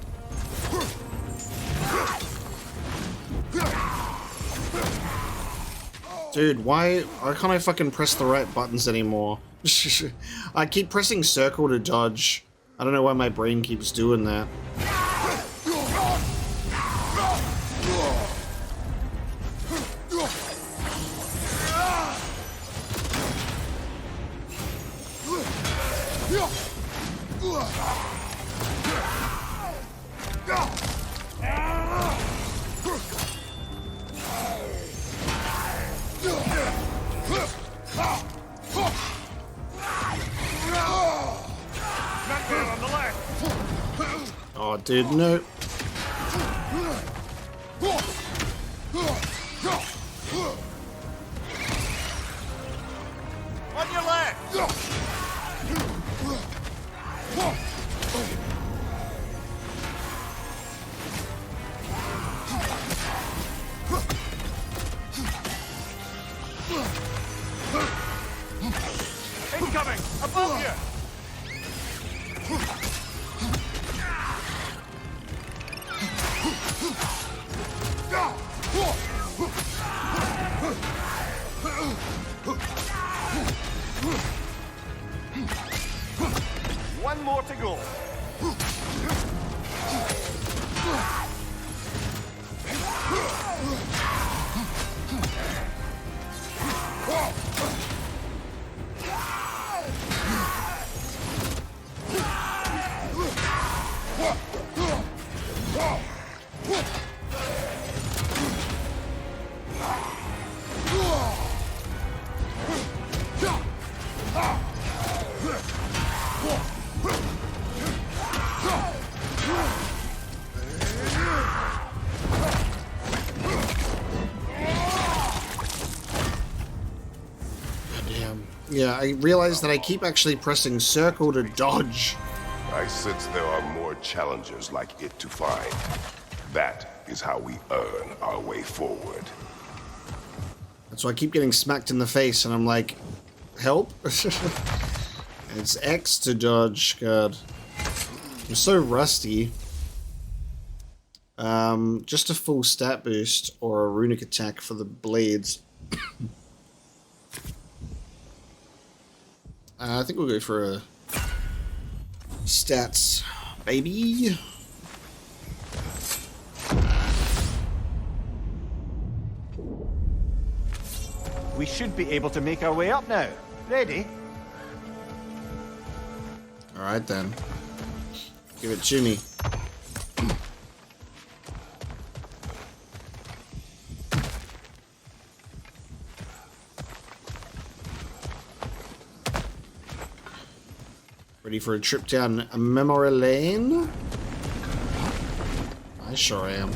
Dude, why can't I fucking press the right buttons anymore? I keep pressing circle to dodge. I don't know why my brain keeps doing that. On the left. Oh, dude, no. On your left. Incoming! Above you! One more to go. Yeah, I realized that I keep actually pressing circle to dodge. I sense there are more challengers like it to find. That is how we earn our way forward. That's why I keep getting smacked in the face, and I'm like, help? It's X to dodge. God. I'm so rusty. Just a full stat boost or a runic attack for the blades. I think we'll go for a stats, baby. We should be able to make our way up now. Ready? Alright then. Give it to me. Ready for a trip down a memory lane? I sure am.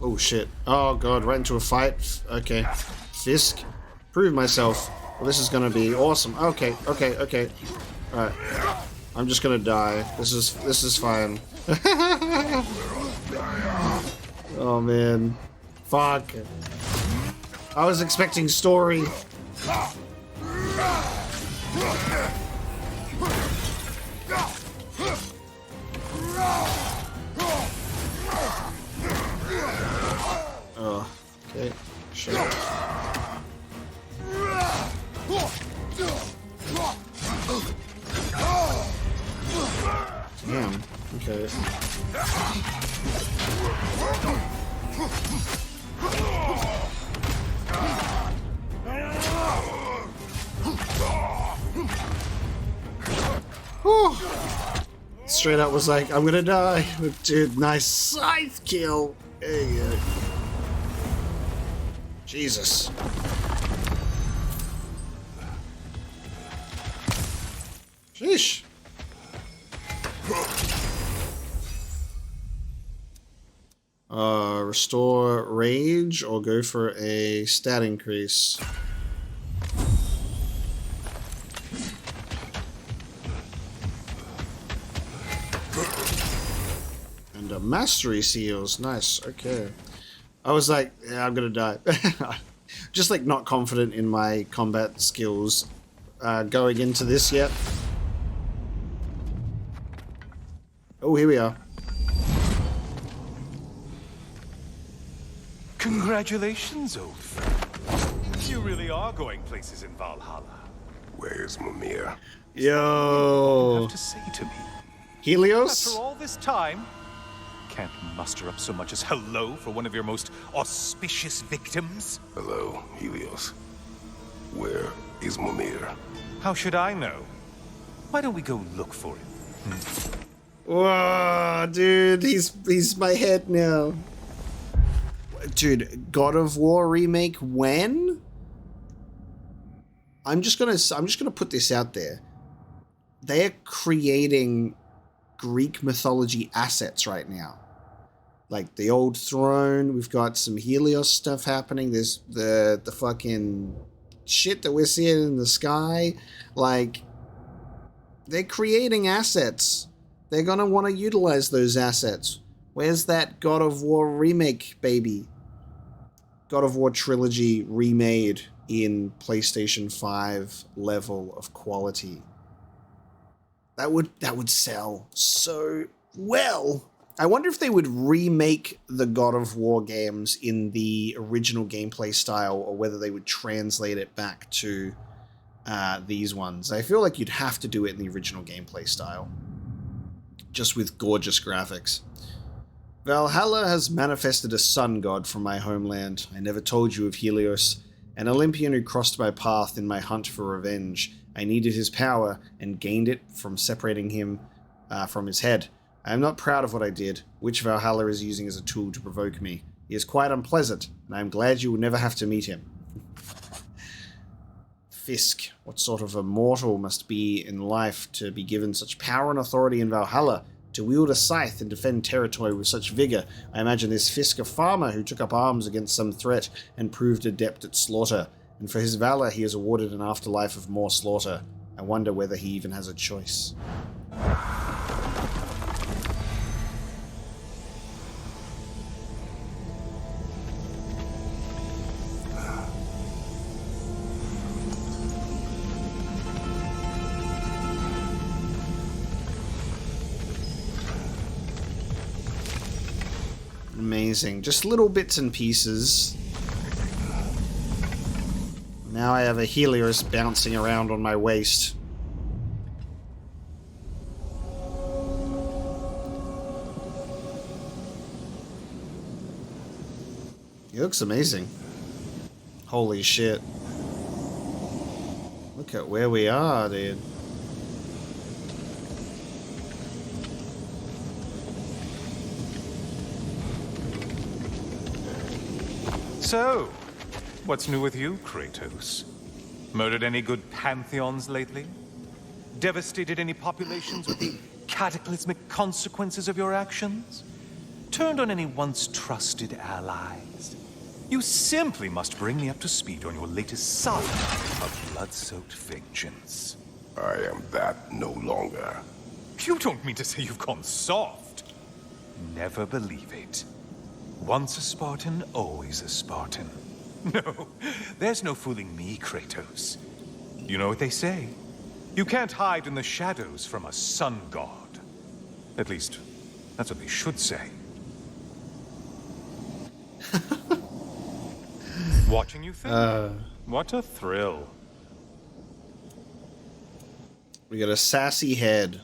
Oh shit. Oh god, right into a fight. Okay. Fisk. Prove myself. Well, this is gonna be awesome. Okay. Alright. I'm just gonna die. This is fine. Oh man. Fuck. I was expecting story. Oh, okay. Shit. Damn. Okay. Whew. Straight up was like, I'm gonna die. Dude, nice scythe kill. There you go. Jesus. Sheesh. Restore rage or go for a stat increase. And a mastery seals. Nice. Okay. I was like, yeah, I'm gonna die. Just like not confident in my combat skills going into this yet. Oh, here we are. Congratulations, old friend. You really are going places in Valhalla. Where's Mimir? Yo. Have to say to me. Helios? After all this time, can't muster up so much as hello for one of your most auspicious victims? Hello, Helios. Where is Mimir? How should I know? Why don't we go look for him? Whoa, dude, he's my head now. Dude, God of War remake when? I'm just gonna put this out there. They're creating Greek mythology assets right now. Like the old throne, we've got some Helios stuff happening. There's the fucking shit that we're seeing in the sky. Like, they're creating assets. They're gonna want to utilize those assets. Where's that God of War remake, baby? God of War trilogy remade in PlayStation 5 level of quality. That would sell so well. I wonder if they would remake the God of War games in the original gameplay style, or whether they would translate it back to these ones. I feel like you'd have to do it in the original gameplay style, just with gorgeous graphics. Valhalla has manifested a sun god from my homeland. I never told you of Helios, an Olympian who crossed my path in my hunt for revenge. I needed his power and gained it from separating him from his head. I am not proud of what I did, which Valhalla is using as a tool to provoke me. He is quite unpleasant, and I am glad you will never have to meet him. Fisk, what sort of a mortal must be in life to be given such power and authority in Valhalla? To wield a scythe and defend territory with such vigor, I imagine this Fisk a farmer who took up arms against some threat and proved adept at slaughter. And for his valor, he is awarded an afterlife of more slaughter. I wonder whether he even has a choice. Amazing. Just little bits and pieces. Now I have a Helios bouncing around on my waist. He looks amazing. Holy shit. Look at where we are, dude. So, what's new with you, Kratos? Murdered any good pantheons lately? Devastated any populations with the cataclysmic consequences of your actions? Turned on any once trusted allies? You simply must bring me up to speed on your latest saga of blood-soaked vengeance. I am that no longer. You don't mean to say you've gone soft? Never believe it. Once a Spartan, always a Spartan. No, there's no fooling me, Kratos. You know what they say? You can't hide in the shadows from a sun god. At least, that's what they should say. Watching you think? What a thrill. We got a sassy head.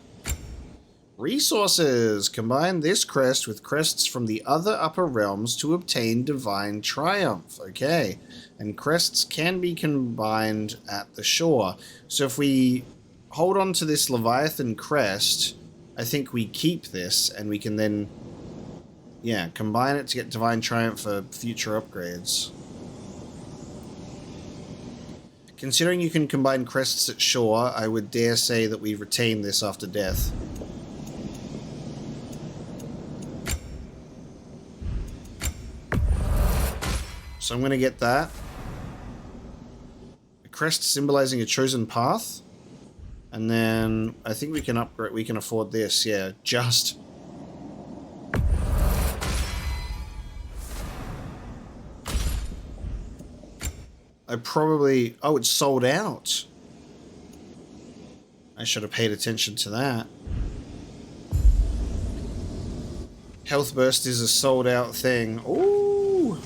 Resources! Combine this crest with crests from the other upper realms to obtain divine triumph. Okay. And crests can be combined at the shore. So if we hold on to this Leviathan crest, I think we keep this and we can then, yeah, combine it to get divine triumph for future upgrades. Considering you can combine crests at shore, I would dare say that we retain this after death. So I'm going to get that. A crest symbolizing a chosen path. And then I think we can upgrade, we can afford this, yeah, just. I probably, oh, it's sold out. I should have paid attention to that. Health burst is a sold out thing. Ooh.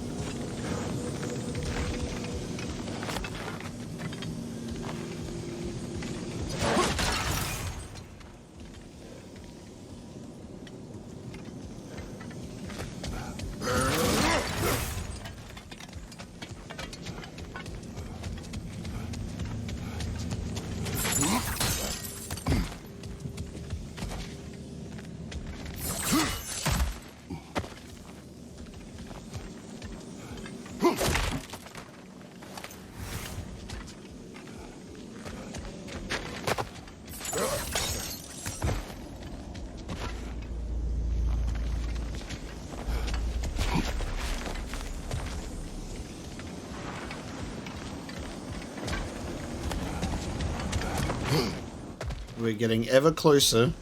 We're getting ever closer.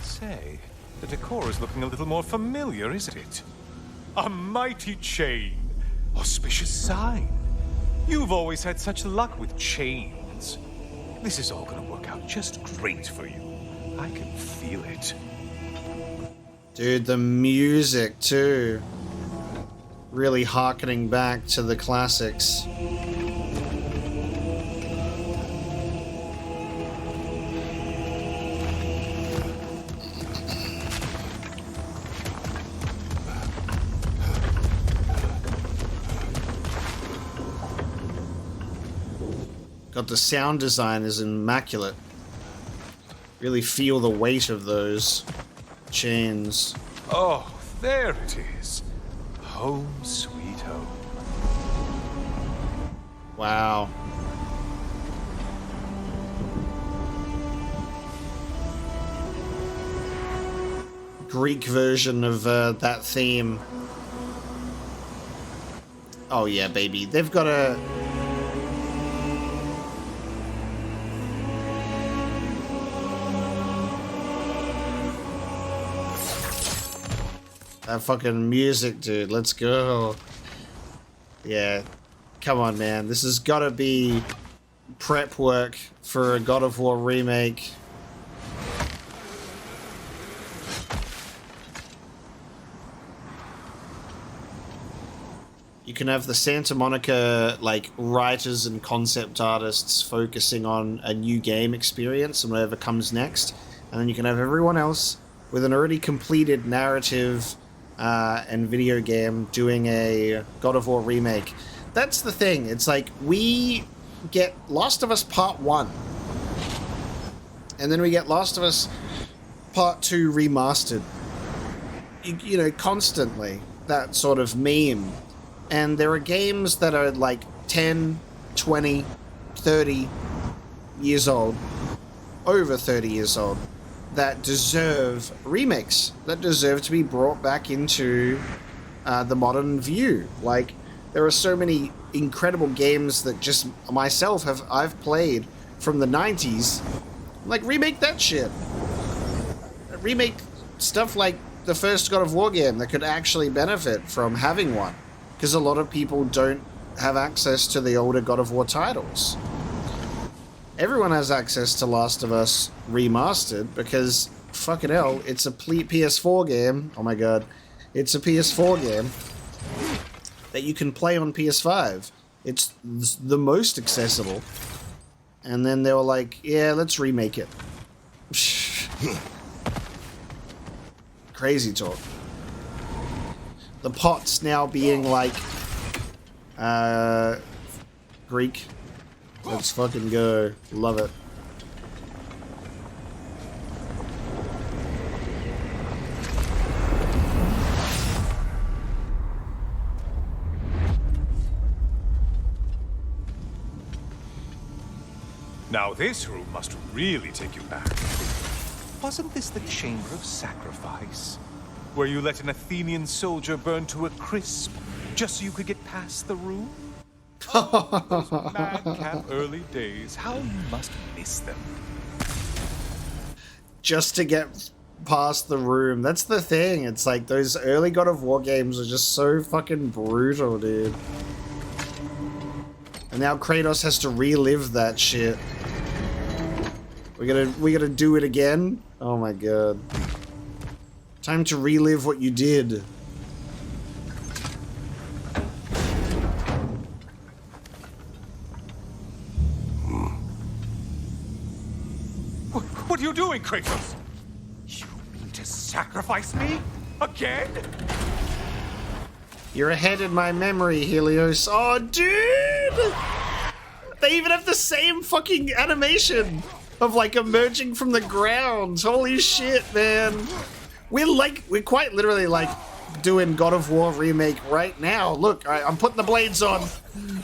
Say, the decor is looking a little more familiar, isn't it? A mighty chain. Auspicious sign. You've always had such luck with chains. This is all gonna work out just great for you. I can feel it. Dude, the music too. Really harkening back to the classics. God, the sound design is immaculate. Really feel the weight of those chains. Oh, there it is. Home sweet home. Wow. Greek version of that theme. Oh yeah, baby. They've got a... That fucking music, dude. Let's go. Yeah. Come on, man. This has got to be prep work for a God of War remake. You can have the Santa Monica, like, writers and concept artists focusing on a new game experience and whatever comes next. And then you can have everyone else with an already completed narrative and video game doing a God of War remake. That's the thing. It's like, we get Last of Us Part 1. And then we get Last of Us Part 2 remastered. You know, constantly. That sort of meme. And there are games that are like 10, 20, 30 years old, over 30 years old, that deserve remakes, that deserve to be brought back into the modern view. Like, there are so many incredible games that just myself I've played from the 90s. Like, remake that shit. Remake stuff like the first God of War game that could actually benefit from having one. Because a lot of people don't have access to the older God of War titles. Everyone has access to Last of Us Remastered because, fucking hell, it's a PS4 game. Oh my god. It's a PS4 game that you can play on PS5. It's the most accessible. And then they were like, yeah, let's remake it. Crazy talk. The pot's now being like, Greek. Let's fucking go. Love it. Now this room must really take you back. Wasn't this the Chamber of Sacrifice? Where you let an Athenian soldier burn to a crisp just so you could get past the room? Oh, those madcap early days. How you must miss them. Just to get past the room. That's the thing. It's like those early God of War games are just so fucking brutal, dude. And now Kratos has to relive that shit. We gotta do it again? Oh my god. Time to relive what you did. What are you doing, Kratos? You mean to sacrifice me? Again? You're ahead in my memory, Helios. Oh, dude! They even have the same fucking animation of, like, emerging from the ground. Holy shit, man. We're quite literally, like, doing God of War remake right now. Look, I'm putting the blades on.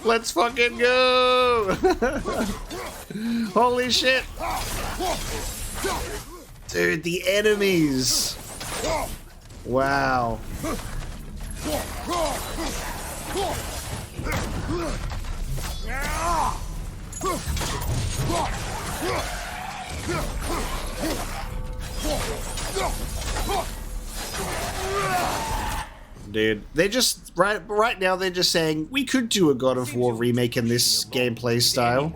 Let's fucking go! Holy shit. Dude, the enemies. Wow. Dude, they just right now they're just saying we could do a God of War remake in this gameplay style.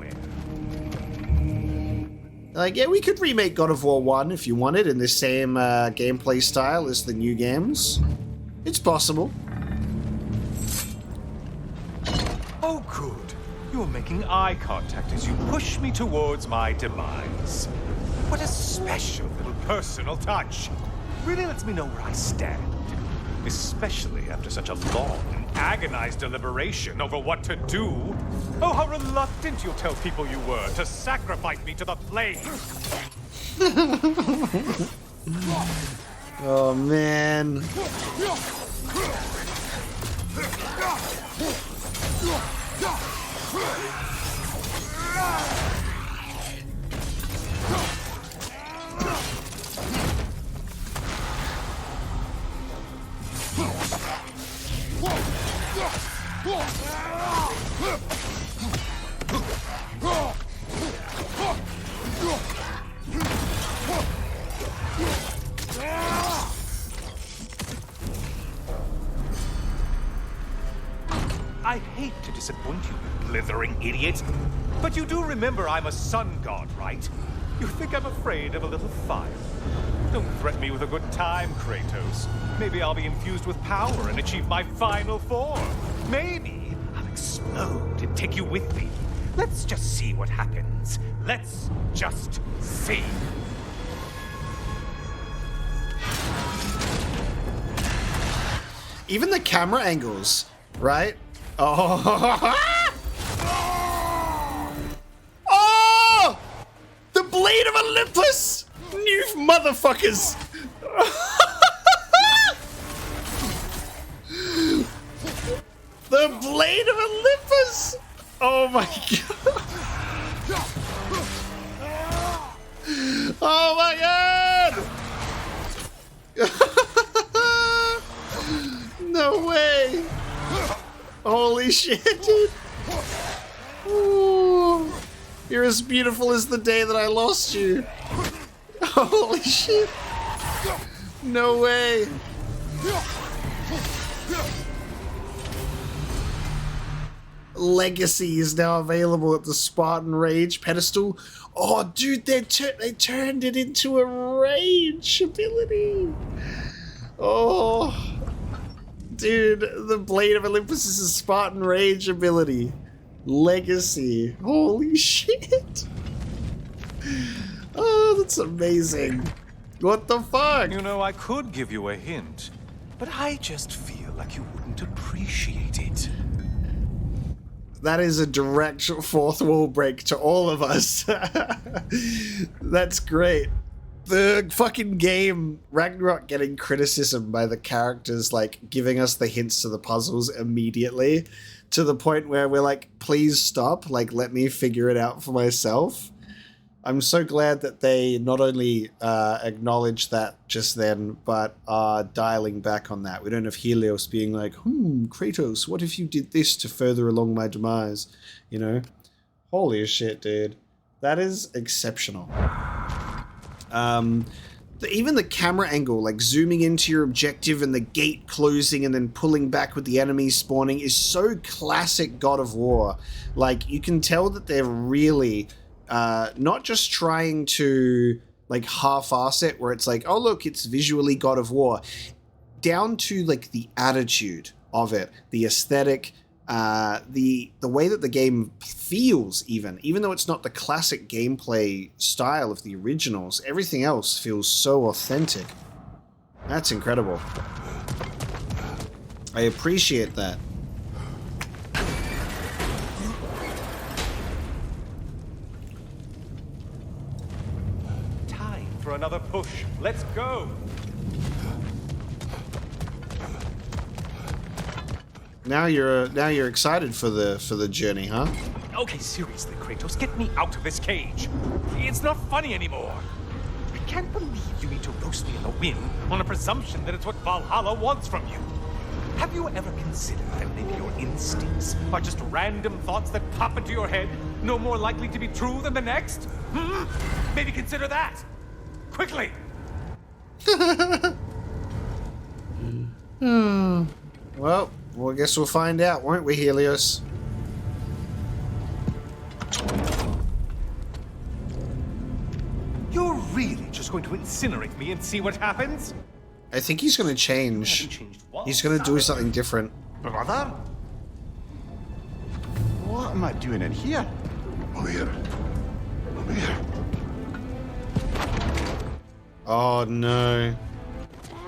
Like, yeah, we could remake God of War 1 if you wanted in the same gameplay style as the new games. It's possible. Oh, good. You're making eye contact as you push me towards my demise. What a special little personal touch. Really lets me know where I stand. Especially after such a long and agonized deliberation over what to do. Oh, how reluctant you'll tell people you were to sacrifice me to the flames. Oh, man. I hate to disappoint you, blithering idiot. But you do remember I'm a sun god, right? You think I'm afraid of a little fire? Don't threaten me with a good time, Kratos. Maybe I'll be infused with power and achieve my final form. Maybe I'll explode and take you with me. Let's just see what happens. Let's just see. Even the camera angles, right? Oh! Oh! The Blade of Olympus! You motherfuckers! The Blade of Olympus! Oh my god! Oh my god! No way! Holy shit, dude! Ooh. You're as beautiful as the day that I lost you. Holy shit! No way! Legacy is now available at the Spartan Rage pedestal. Oh, dude, they turned it into a rage ability. Oh. Dude, the Blade of Olympus is a Spartan Rage ability. Legacy. Holy shit. Oh, that's amazing. What the fuck? You know, I could give you a hint, but I just feel like you wouldn't appreciate it. That is a direct fourth wall break to all of us. That's great. The fucking game, Ragnarok getting criticism by the characters, like, giving us the hints to the puzzles immediately, to the point where we're like, please stop, like, let me figure it out for myself. I'm so glad that they not only acknowledged that just then, but are dialing back on that. We don't have Helios being like, Kratos, what if you did this to further along my demise? You know? Holy shit, dude. That is exceptional. Even the camera angle, like zooming into your objective and the gate closing and then pulling back with the enemies spawning, is so classic God of War. Like, you can tell that they're really not just trying to like half-ass it, where it's like, oh look, it's visually God of War, down to like the attitude of it, the aesthetic, the way that the game feels, even though it's not the classic gameplay style of the originals, everything else feels so authentic. That's incredible. I appreciate that. Time for another push. Let's go. Now you're excited for the journey, huh? Okay, seriously, Kratos, get me out of this cage. It's not funny anymore. I can't believe you need to roast me in the wind on a presumption that it's what Valhalla wants from you. Have you ever considered that maybe your instincts are just random thoughts that pop into your head, no more likely to be true than the next? Maybe consider that. Quickly. Well, I guess we'll find out, won't we, Helios? You're really just going to incinerate me and see what happens? I think he's going to change. He's going to do something different. Brother? What am I doing in here? Over here. Over here. Oh no.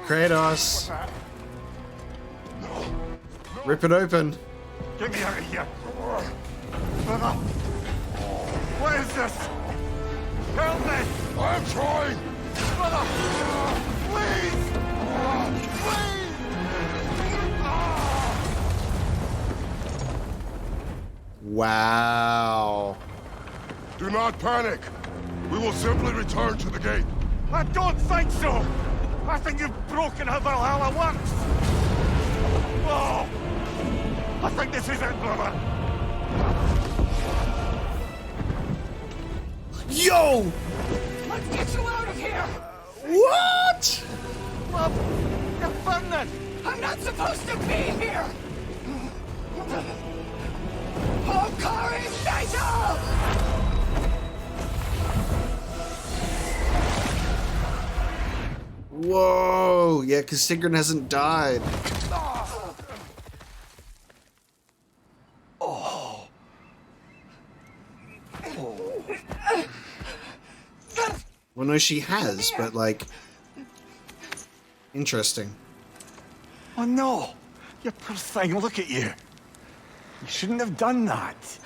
Kratos. Rip it open. Get me out of here! Brother! What is this? Help me! I'm trying! Brother! Please! Wow. Do not panic! We will simply return to the gate. I don't think so! I think you've broken how Valhalla works! Oh! think this is it, brother? Yo! Let's get you out of here! What? Love, you're burning! I'm not supposed to be here! Hokari Nigel! Whoa! Yeah, because Sigrun hasn't died. Well, no, she has, but like... Interesting. Oh no! You poor thing, look at you! You shouldn't have done that.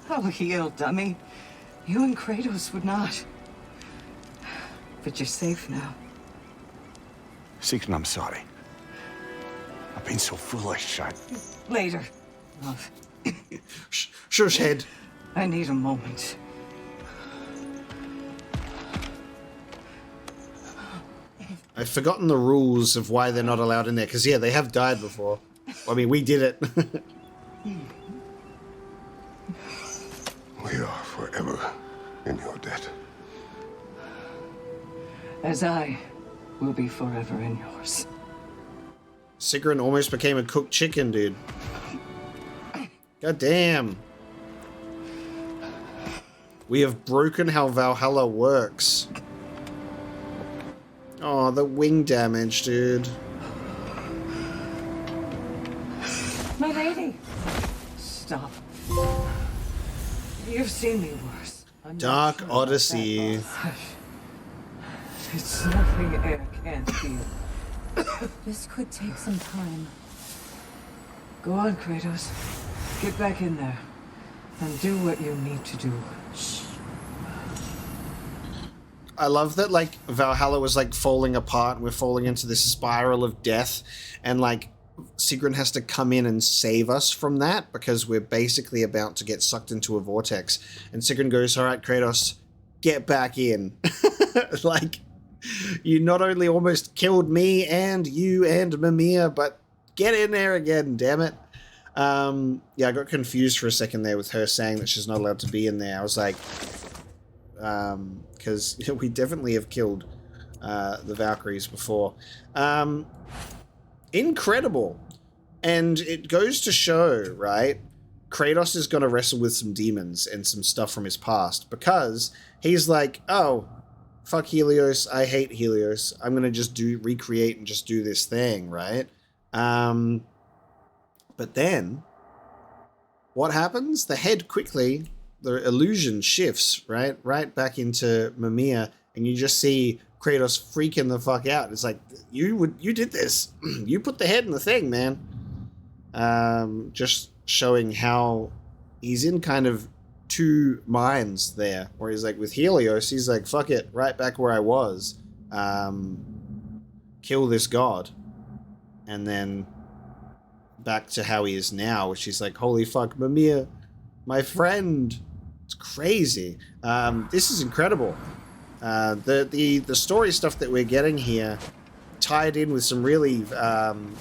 Oh, heal, dummy. You and Kratos would not. But you're safe now. Sigrun, I'm sorry. I've been so foolish, Later, love. Shush, head. I need a moment. I've forgotten the rules of why they're not allowed in there, because, yeah, they have died before. I mean, we did it. We are forever in your debt. As I will be forever in yours. Sigrun almost became a cooked chicken, dude. God damn. We have broken how Valhalla works. Oh, the wing damage, dude. My lady! Stop. You've seen me worse. I'm not Dark sure about Odyssey. that, boss. It's nothing air can't feel. This could take some time. Go on, Kratos. Get back in there. And do what you need to do. Shh. I love that, like, Valhalla was, like, falling apart. We're falling into this spiral of death. And, like, Sigrun has to come in and save us from that because we're basically about to get sucked into a vortex. And Sigrun goes, all right, Kratos, get back in. Like, you not only almost killed me and you and Mimir, but get in there again, damn it. Yeah, I got confused for a second there with her saying that she's not allowed to be in there. I was like... because we definitely have killed the Valkyries before. Incredible. And it goes to show, right, Kratos is going to wrestle with some demons and some stuff from his past because he's like, oh, fuck Helios, I hate Helios, I'm going to just recreate and just do this thing, right? But then, what happens? The head quickly... the illusion shifts, right back into Mimir, and you just see Kratos freaking the fuck out. It's like, you did this. You put the head in the thing, man. Just showing how he's in kind of two minds there, where he's like, with Helios, he's like, fuck it, right back where I was. Kill this god. And then back to how he is now, which he's like, holy fuck, Mimir, my friend. It's crazy. This is incredible. The story stuff that we're getting here, tied in with some really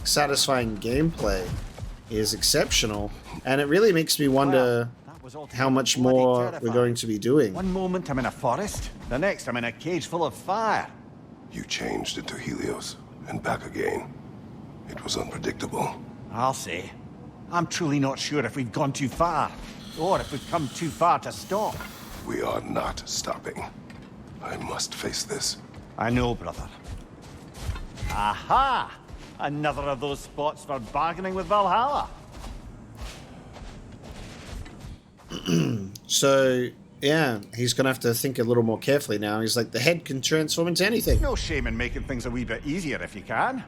satisfying gameplay, is exceptional, and it really makes me wonder how much more we're going to be doing. One moment I'm in a forest, the next I'm in a cage full of fire. You changed into Helios and back again. It was unpredictable. I'll say. I'm truly not sure if we've gone too far, or if we've come too far to stop. We are not stopping. I must face this. I know, brother. Aha! Another of those spots for bargaining with Valhalla. So, yeah, he's going to have to think a little more carefully now. He's like, the head can transform into anything. No shame in making things a wee bit easier if you can.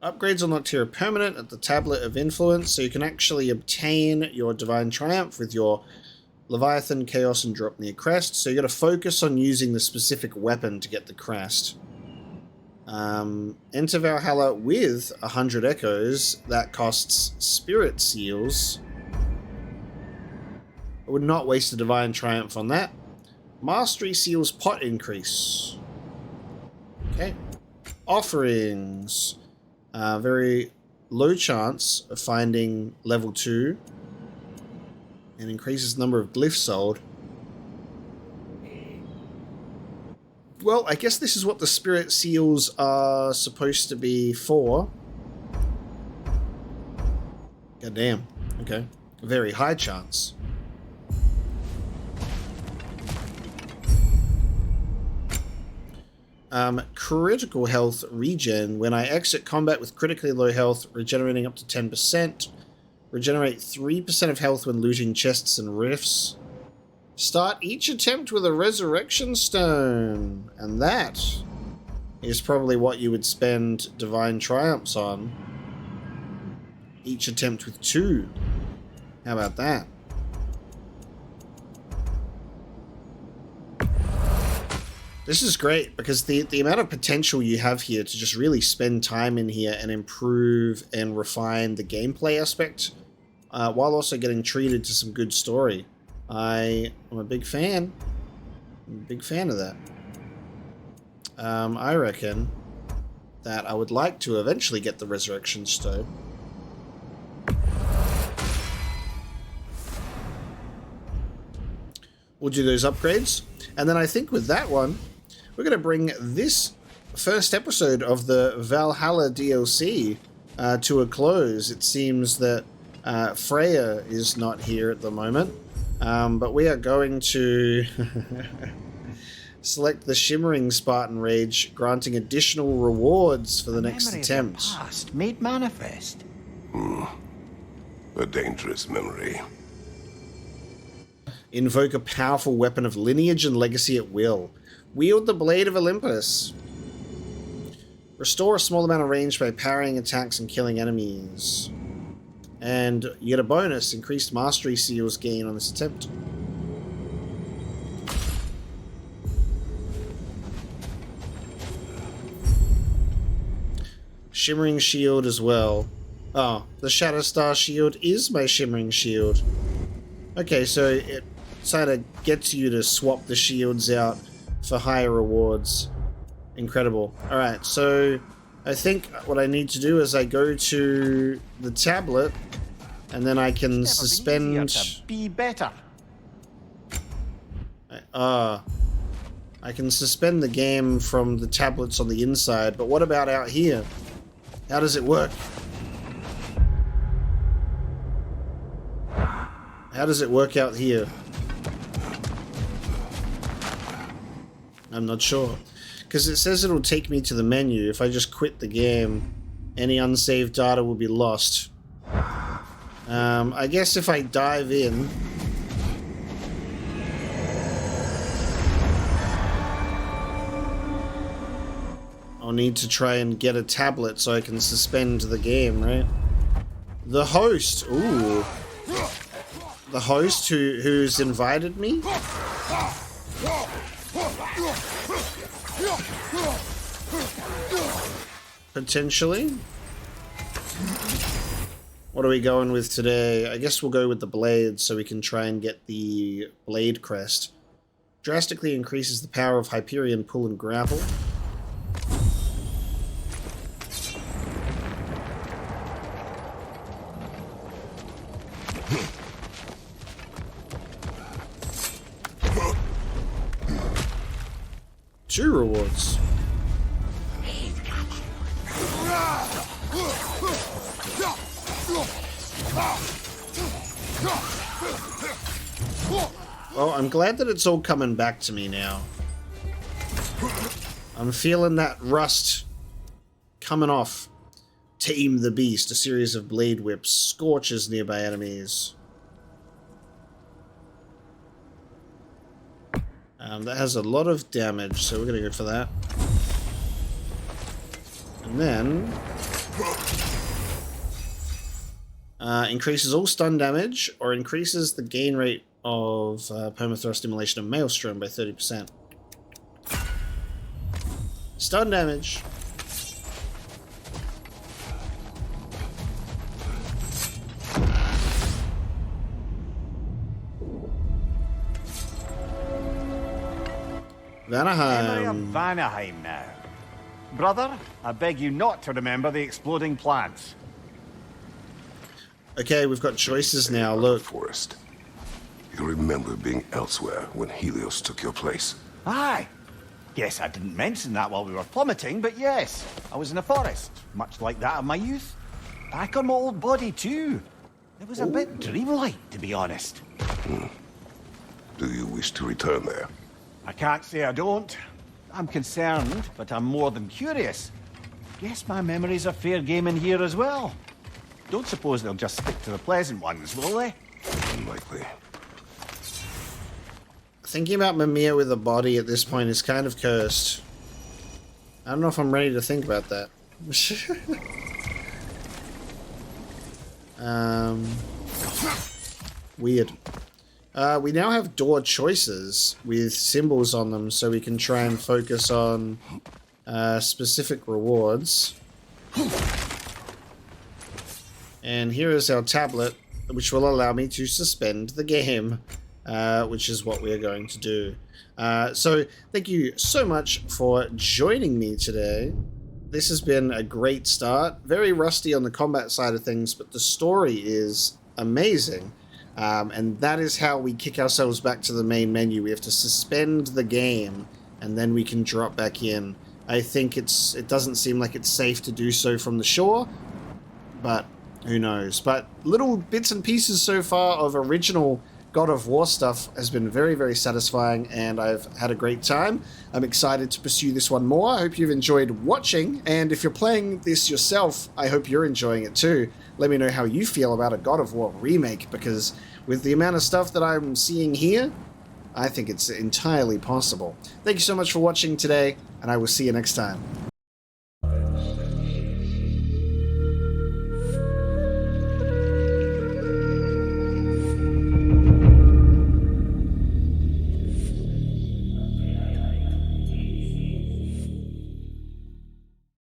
Upgrades unlocked here are permanent at the Tablet of Influence, so you can actually obtain your Divine Triumph with your Leviathan, Chaos, and Dropnir crest. So you got to focus on using the specific weapon to get the crest. Enter Valhalla with 100 echoes. That costs Spirit Seals. I would not waste a Divine Triumph on that. Mastery Seals pot increase. Okay. Offerings. Very low chance of finding level 2 and increases the number of glyphs sold. Well, I guess this is what the spirit seals are supposed to be for. God damn. Okay. A very high chance. Critical health regen. When I exit combat with critically low health, regenerating up to 10%. Regenerate 3% of health when looting chests and rifts. Start each attempt with a resurrection stone. And that is probably what you would spend divine triumphs on. Each attempt with 2. How about that? This is great because the amount of potential you have here to just really spend time in here and improve and refine the gameplay aspect while also getting treated to some good story. I'm a big fan. I'm a big fan of that. I reckon that I would like to eventually get the Resurrection Stone. We'll do those upgrades. And then I think with that one, we're going to bring this first episode of the Valhalla DLC to a close. It seems that Freya is not here at the moment, but we are going to select the Shimmering Spartan Rage, granting additional rewards for the next attempt. Past made manifest. A dangerous memory. Invoke a powerful weapon of lineage and legacy at will. Wield the Blade of Olympus. Restore a small amount of range by parrying attacks and killing enemies. And you get a bonus, increased mastery seals gain on this attempt. Shimmering Shield as well. Oh, the Shatterstar Shield is my Shimmering Shield. Okay, so it sort of gets you to swap the shields out for higher rewards. Incredible. Alright, so I think what I need to do is I go to the tablet and then I can suspend... Be better. I can suspend the game from the tablets on the inside, but what about out here? How does it work? How does it work out here? I'm not sure. Because it says it'll take me to the menu. If I just quit the game, any unsaved data will be lost. I guess if I dive in... I'll need to try and get a tablet so I can suspend the game, right? The host! Ooh. The host who's invited me? Potentially. What are we going with today? I guess we'll go with the blade so we can try and get the blade crest. Drastically increases the power of Hyperion pull and grapple. Two rewards. Well, I'm glad that it's all coming back to me now. I'm feeling that rust coming off. Tame the beast, a series of blade whips, scorches nearby enemies. That has a lot of damage, so we're going to go for that. And then... increases all stun damage, or increases the gain rate of perma-thrust stimulation of Maelstrom by 30%. Stun damage. Memory of Vanaheim. Vanaheim now. Brother, I beg you not to remember the exploding plants. Okay, we've got choices now. Look. Forest. You remember being elsewhere when Helios took your place. Aye. Guess I didn't mention that while we were plummeting, but yes, I was in a forest, much like that of my youth. Back on my old body, too. It was a bit dreamlike, to be honest. Do you wish to return there? I can't say I don't. I'm concerned, but I'm more than curious. Guess my memories are fair game in here as well. Don't suppose they'll just stick to the pleasant ones, will they? Unlikely. Thinking about Mimir with a body at this point is kind of cursed. I don't know if I'm ready to think about that. Weird. We now have door choices with symbols on them, so we can try and focus on specific rewards. And here is our tablet, which will allow me to suspend the game, which is what we are going to do. So thank you so much for joining me today. This has been a great start. Very rusty on the combat side of things, but the story is amazing. And that is how we kick ourselves back to the main menu. We have to suspend the game, and then we can drop back in. I think it doesn't seem like it's safe to do so from the shore, but who knows. But little bits and pieces so far of original God of War stuff has been very, very satisfying, and I've had a great time. I'm excited to pursue this one more. I hope you've enjoyed watching, and if you're playing this yourself, I hope you're enjoying it too. Let me know how you feel about a God of War remake, because with the amount of stuff that I'm seeing here, I think it's entirely possible. Thank you so much for watching today, and I will see you next time.